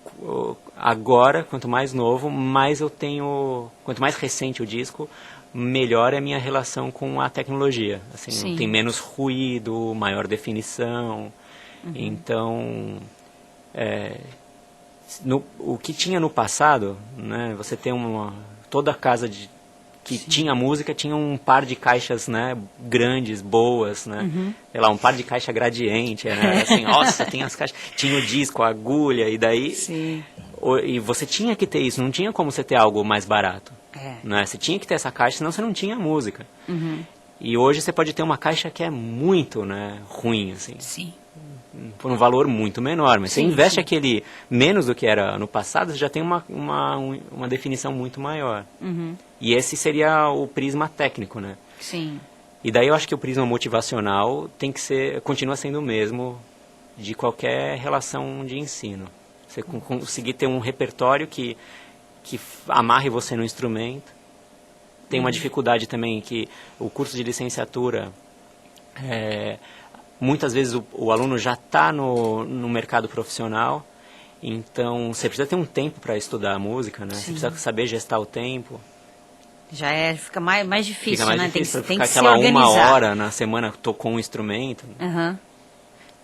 agora, quanto mais novo, mais eu tenho... Quanto mais recente o disco, melhor é a minha relação com a tecnologia. Assim, tem menos ruído, maior definição. Então, o que tinha no passado, né? Você tem toda casa que tinha música, tinha um par de caixas, né, grandes, boas, né, sei lá, um par de caixa gradiente, né, assim, nossa, tem as caixas, tinha o disco, a agulha, e daí, e você tinha que ter isso, não tinha como você ter algo mais barato, né, você tinha que ter essa caixa, senão você não tinha música, e hoje você pode ter uma caixa que é muito, né, ruim, assim, por um valor muito menor, mas você investe aquele menos do que era no passado, você já tem uma definição muito maior. E esse seria o prisma técnico, né? Sim. E daí eu acho que o prisma motivacional continua sendo o mesmo de qualquer relação de ensino. Você conseguir ter um repertório que amarre você no instrumento. Tem uma dificuldade também que o curso de licenciatura... muitas vezes o aluno já está no mercado profissional, então você precisa ter um tempo para estudar a música, né? Você precisa saber gestar o tempo. Já fica mais difícil, né? Difícil, tem que se aquela organizar. 1 hora na semana tocou um instrumento.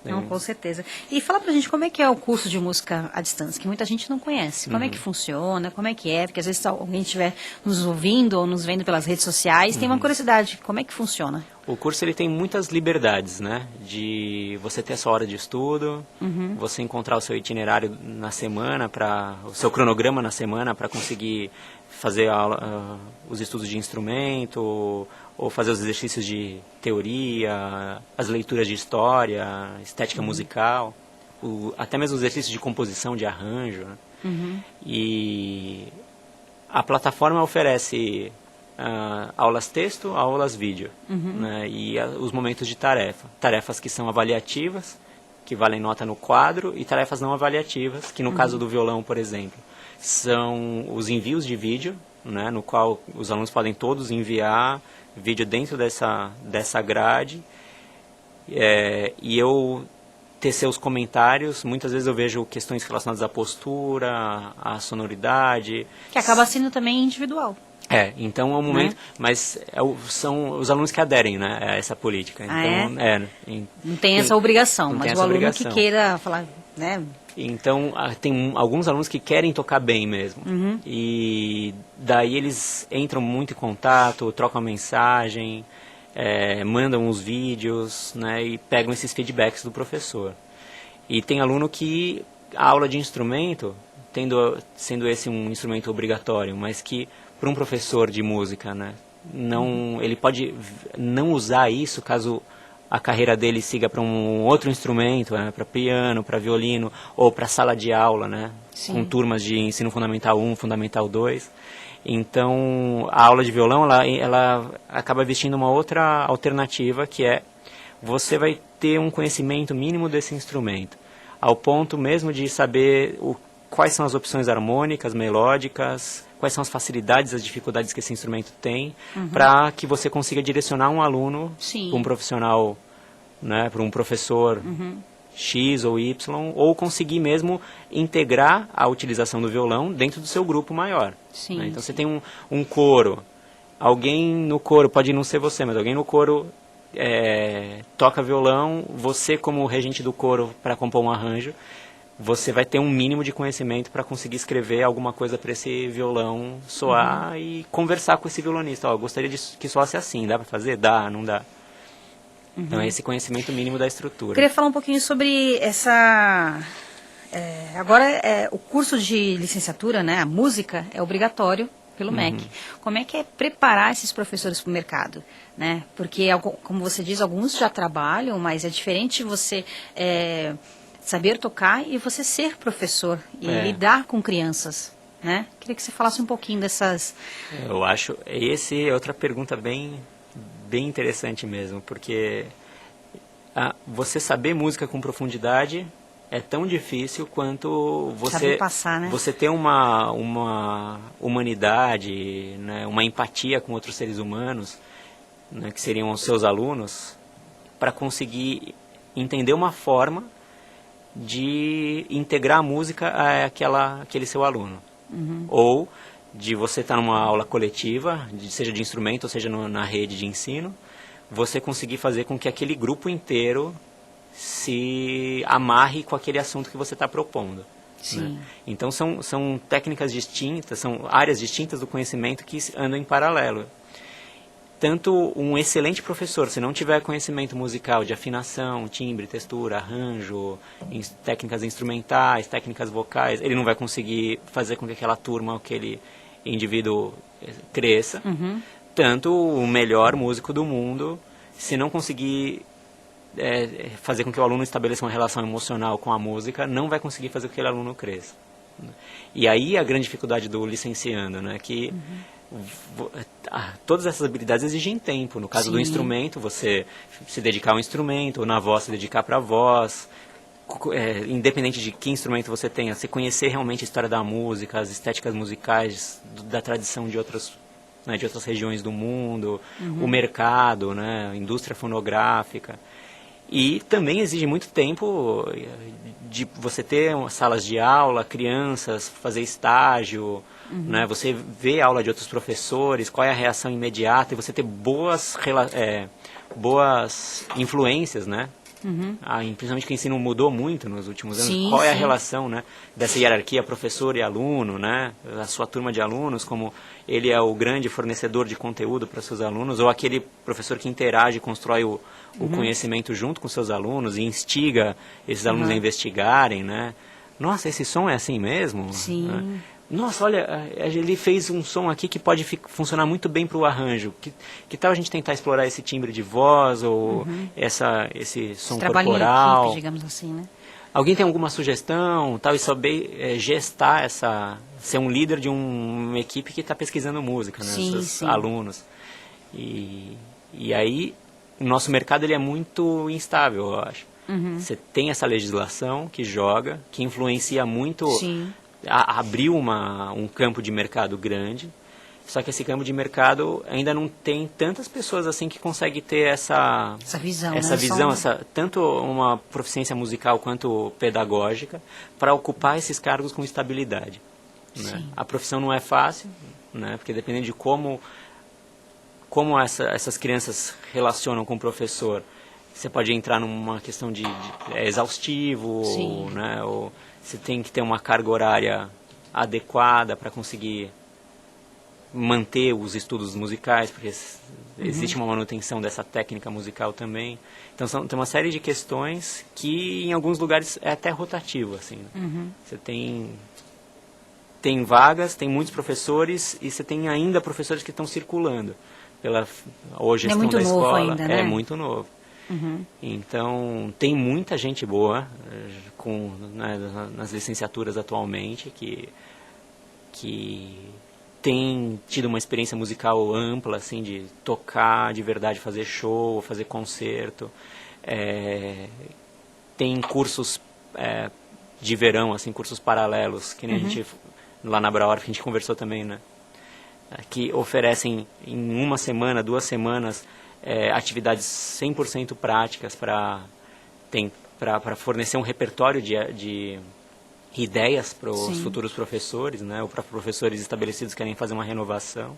Não, com certeza. E fala pra gente como é que é o curso de música à distância, que muita gente não conhece. Como é que funciona, como é que é, porque às vezes alguém estiver nos ouvindo ou nos vendo pelas redes sociais, tem uma curiosidade, como é que funciona? O curso ele tem muitas liberdades, né? De você ter a sua hora de estudo, você encontrar o seu itinerário na semana, o seu cronograma na semana para conseguir fazer os estudos de instrumento, ou fazer os exercícios de teoria, as leituras de história, estética musical, até mesmo os exercícios de composição, de arranjo, né? E a plataforma oferece aulas texto, aulas vídeo, né? E os momentos de tarefas que são avaliativas, que valem nota no quadro, e tarefas não avaliativas, que no caso do violão, por exemplo, são os envios de vídeo, né? No qual os alunos podem todos enviar vídeo dentro dessa grade, e eu tecer os comentários. Muitas vezes eu vejo questões relacionadas à postura, à sonoridade. Que acaba sendo também individual. Então é um momento, mas são os alunos que aderem, né, a essa política. Então, não tem essa obrigação, não mas tem o aluno obrigação. que queira falar, né? Então, tem alguns alunos que querem tocar bem mesmo. E daí eles entram muito em contato, trocam mensagem, mandam os vídeos, né, e pegam esses feedbacks do professor. E tem aluno que a aula de instrumento, sendo esse um instrumento obrigatório, mas que para um professor de música, né, ele pode não usar isso caso a carreira dele siga para um outro instrumento, né, para piano, para violino, ou para sala de aula, né, com turmas de ensino fundamental 1, fundamental 2. Então, a aula de violão, ela acaba vestindo uma outra alternativa, que você vai ter um conhecimento mínimo desse instrumento, ao ponto mesmo de saber quais são as opções harmônicas, melódicas, quais são as facilidades, as dificuldades que esse instrumento tem, para que você consiga direcionar um aluno para um profissional, né, para um professor X ou Y, ou conseguir mesmo integrar a utilização do violão dentro do seu grupo maior. Né? Então você tem um coro, alguém no coro, pode não ser você, mas alguém no coro toca violão, você como regente do coro para compor um arranjo, você vai ter um mínimo de conhecimento para conseguir escrever alguma coisa para esse violão soar e conversar com esse violonista. Eu gostaria que soasse assim, dá para fazer? Dá, não dá? Então é esse conhecimento mínimo da estrutura. Eu queria falar um pouquinho sobre essa... agora, o curso de licenciatura, né, a música, é obrigatório pelo MEC. Como é que é preparar esses professores para o mercado? Né? Porque, como você diz, alguns já trabalham, mas é diferente você... saber tocar e você ser professor e lidar com crianças, né? Queria que você falasse um pouquinho dessas... Eu acho, essa é outra pergunta bem interessante mesmo, porque você saber música com profundidade é tão difícil quanto saber passar, né? Você ter uma humanidade, né? Uma empatia com outros seres humanos, né? Que seriam os seus alunos, para conseguir entender uma forma de integrar a música àquele seu aluno. Ou de você estar numa aula coletiva, seja de instrumento ou seja na rede de ensino, você conseguir fazer com que aquele grupo inteiro se amarre com aquele assunto que você está propondo. Né? Então são técnicas distintas, são áreas distintas do conhecimento que andam em paralelo. Tanto um excelente professor, se não tiver conhecimento musical de afinação, timbre, textura, arranjo, técnicas instrumentais, técnicas vocais, ele não vai conseguir fazer com que aquela turma, aquele indivíduo cresça. Tanto o melhor músico do mundo, se não conseguir fazer com que o aluno estabeleça uma relação emocional com a música, não vai conseguir fazer com que aquele aluno cresça. E aí a grande dificuldade do licenciando, né, que todas essas habilidades exigem tempo. No caso do instrumento, você se dedicar ao instrumento, ou na voz, se dedicar para a voz, independente de que instrumento você tenha, você conhecer realmente a história da música, as estéticas musicais da tradição de outras regiões do mundo, o mercado, né, a indústria fonográfica. E também exige muito tempo de você ter salas de aula, crianças, fazer estágio, né? Você ver a aula de outros professores, qual é a reação imediata, e você ter boas influências, né? Principalmente que o ensino mudou muito nos últimos anos. Sim, Qual é a sim. relação, né, dessa hierarquia professor e aluno, né? A sua turma de alunos, como ele é o grande fornecedor de conteúdo para seus alunos, ou aquele professor que interage, constrói o conhecimento junto com seus alunos e instiga esses alunos a investigarem, né? Nossa, esse som é assim mesmo? Sim. Né? Nossa, olha, ele fez um som aqui que pode funcionar muito bem para o arranjo. Que tal a gente tentar explorar esse timbre de voz ou esse som Trabalho em corporal? equipe, digamos assim, né? Alguém tem alguma sugestão, tal, e saber gestar ser um líder de uma equipe que está pesquisando música, né? Sim, Seus sim. alunos. E aí, o nosso mercado ele é muito instável, eu acho. Você tem essa legislação que joga, que influencia muito, Sim. abriu um campo de mercado grande, só que esse campo de mercado ainda não tem tantas pessoas assim que conseguem ter essa visão, essa né? visão, tanto uma proficiência musical quanto pedagógica, para ocupar esses cargos com estabilidade. Né? Sim. A profissão não é fácil, né? Porque dependendo de como essas crianças relacionam com o professor, você pode entrar numa questão de exaustivo, Sim. né? Ou você tem que ter uma carga horária adequada para conseguir manter os estudos musicais, porque existe uma manutenção dessa técnica musical também. Então tem uma série de questões que em alguns lugares é até rotativo, assim. Né? Você tem vagas, tem muitos professores e você tem ainda professores que estão circulando pela gestão muito da novo escola. ainda, né? É muito novo. Então tem muita gente boa nas licenciaturas atualmente que tem tido uma experiência musical ampla, assim, de tocar de verdade, fazer show, fazer concerto. Tem cursos de verão, assim, cursos paralelos, que nem a gente, lá na Brauer, que a gente conversou também, né? Que oferecem em uma semana, 2 semanas, atividades 100% práticas para fornecer um repertório de ideias para os futuros professores, né, ou para professores estabelecidos que querem fazer uma renovação.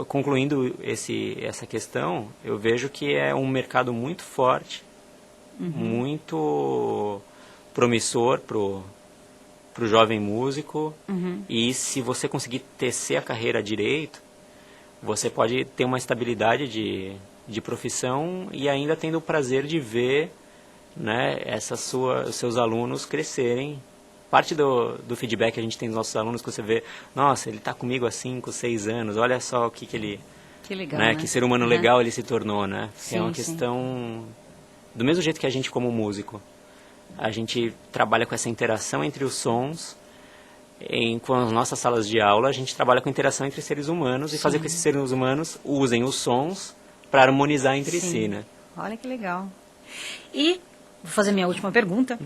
Concluindo essa questão, eu vejo que é um mercado muito forte, muito promissor para o jovem músico, e se você conseguir tecer a carreira direito, você pode ter uma estabilidade de profissão e ainda tendo o prazer de ver, né, seus alunos crescerem. Parte do feedback que a gente tem dos nossos alunos, que você vê, nossa, ele está comigo há 5, 6 anos, olha só o que ele... Que legal, né, né? que ser humano legal ele se tornou, né? Sim, é uma questão... Do mesmo jeito que a gente, como músico, a gente trabalha com essa interação entre os sons, com as nossas salas de aula, a gente trabalha com interação entre seres humanos e fazer com que esses seres humanos usem os sons para harmonizar entre si, né? Olha que legal. E vou fazer minha última pergunta.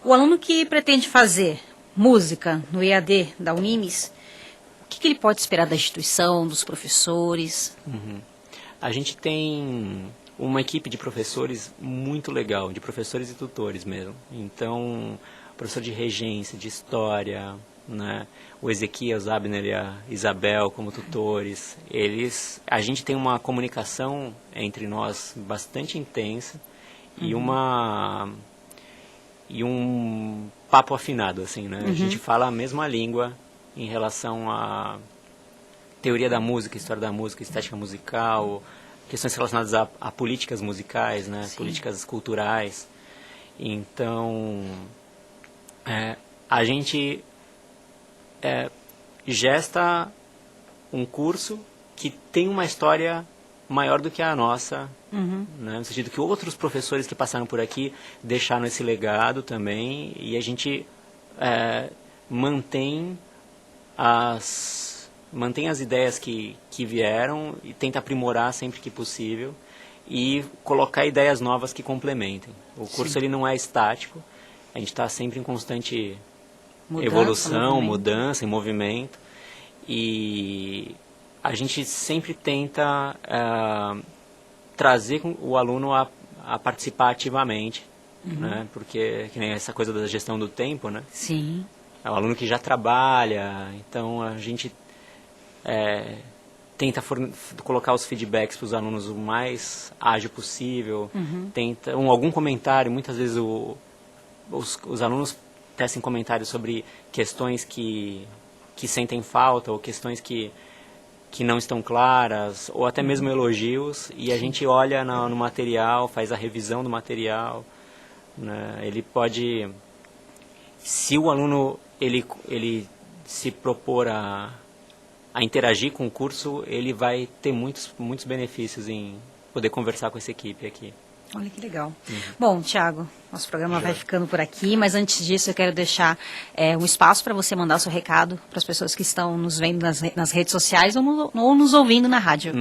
O aluno que pretende fazer música no EAD da Unimes, o que ele pode esperar da instituição, dos professores? A gente tem uma equipe de professores muito legal, de professores e tutores mesmo. Então, professor de regência, de história, né? O Ezequias, o Abner e a Isabel como tutores, a gente tem uma comunicação entre nós bastante intensa e um papo afinado, assim, né? A gente fala a mesma língua em relação à teoria da música, história da música, estética musical, questões relacionadas a políticas musicais, né? Políticas culturais. Então, a gente gesta um curso que tem uma história maior do que a nossa, né? No sentido que outros professores que passaram por aqui deixaram esse legado também, e a gente mantém as ideias que vieram e tenta aprimorar sempre que possível e colocar ideias novas que complementem. O curso ele não é estático, a gente está sempre em constante evolução, mudança, em movimento, e a gente sempre tenta trazer o aluno a participar ativamente, né? Porque que nem essa coisa da gestão do tempo, né? Sim. É o aluno que já trabalha, então a gente tenta colocar os feedbacks para os alunos o mais ágil possível, tenta algum comentário, muitas vezes os alunos tecem comentários sobre questões que sentem falta, ou questões que não estão claras, ou até mesmo elogios, e a gente olha no material, faz a revisão do material, né? Ele pode, se o aluno ele se propor a interagir com o curso, ele vai ter muitos benefícios em poder conversar com essa equipe aqui. Olha que legal. Bom, Thiago, nosso programa vai ficando por aqui, mas antes disso eu quero deixar um espaço para você mandar o seu recado para as pessoas que estão nos vendo nas redes sociais ou nos ouvindo na rádio.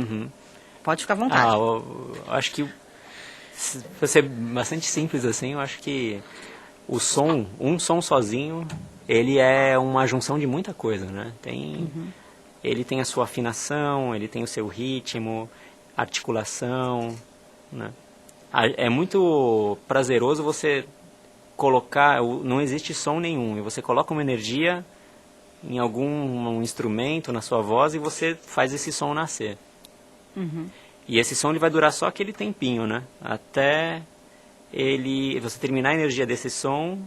Pode ficar à vontade. Eu acho que, para ser bastante simples assim, eu acho que o som, um som sozinho, ele é uma junção de muita coisa, né? Ele tem a sua afinação, ele tem o seu ritmo, articulação, né? É muito prazeroso você colocar, não existe som nenhum, e você coloca uma energia em algum instrumento, na sua voz, e você faz esse som nascer. E esse som ele vai durar só aquele tempinho, né? Até você terminar a energia desse som,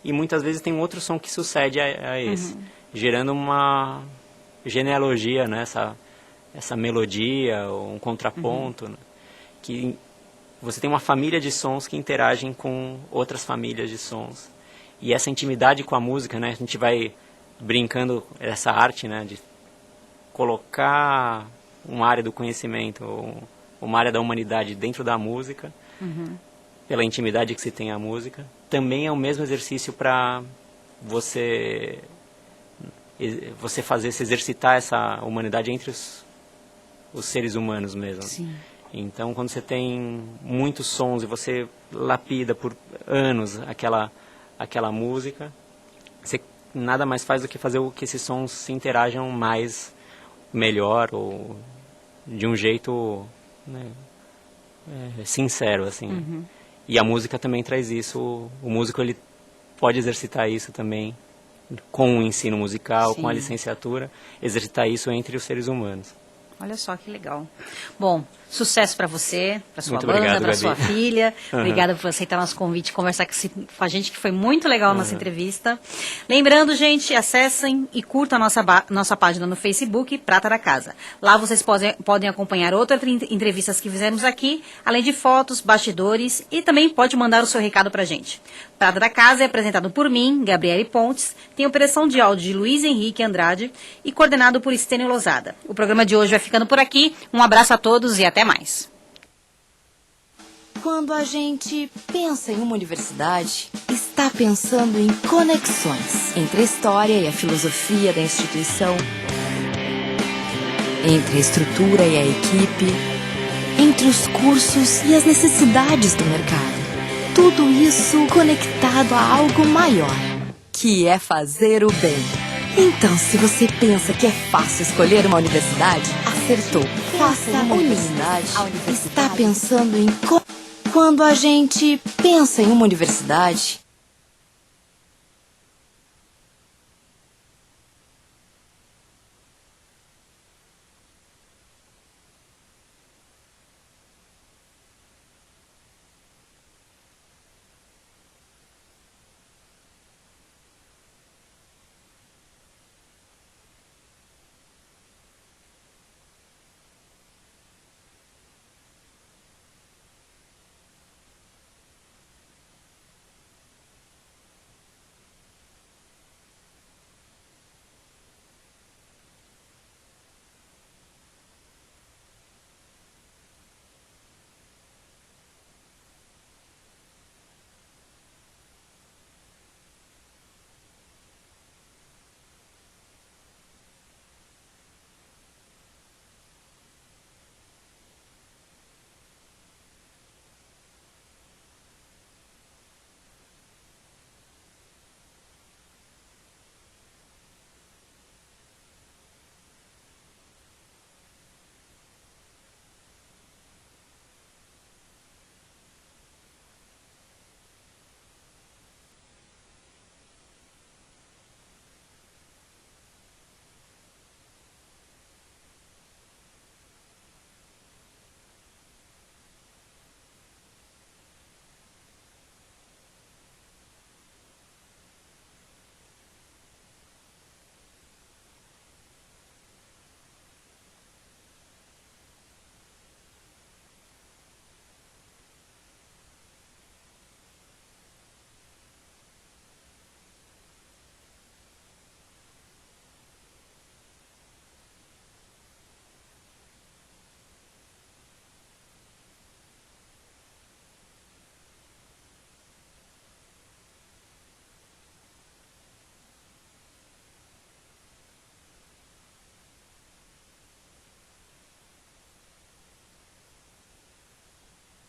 e muitas vezes tem um outro som que sucede a esse, gerando uma genealogia, né? Essa melodia, ou um contraponto, né? Que você tem uma família de sons que interagem com outras famílias de sons. E essa intimidade com a música, né? A gente vai brincando essa arte, né? De colocar uma área do conhecimento, uma área da humanidade dentro da música, pela intimidade que se tem à música. Também é o mesmo exercício para você fazer, se exercitar essa humanidade entre os seres humanos mesmo. Sim. Então, quando você tem muitos sons e você lapida por anos aquela música, você nada mais faz do que fazer que esses sons se interajam melhor, ou de um jeito, né, sincero, assim. E a música também traz isso. O músico ele pode exercitar isso também com o ensino musical, com a licenciatura, exercitar isso entre os seres humanos. Olha só que legal. Bom, sucesso para você, para sua Muito banda, obrigado, para Gabi. sua filha. Obrigada por aceitar nosso convite e conversar com a gente, que foi muito legal a nossa entrevista. Lembrando, gente, acessem e curtam a nossa página no Facebook, Prata da Casa. Lá vocês podem acompanhar outras entrevistas que fizemos aqui, além de fotos, bastidores, e também pode mandar o seu recado para a gente. Prata da Casa é apresentado por mim, Gabriele Pontes, tem operação de áudio de Luiz Henrique Andrade e coordenado por Estênio Lozada. O programa de hoje vai ficando por aqui. Um abraço a todos e até mais. Quando a gente pensa em uma universidade, está pensando em conexões entre a história e a filosofia da instituição, entre a estrutura e a equipe, entre os cursos e as necessidades do mercado. Tudo isso conectado a algo maior, que é fazer o bem. Então, se você pensa que é fácil escolher uma universidade, acertou. Faça uma universidade. Está pensando em... Quando a gente pensa em uma universidade,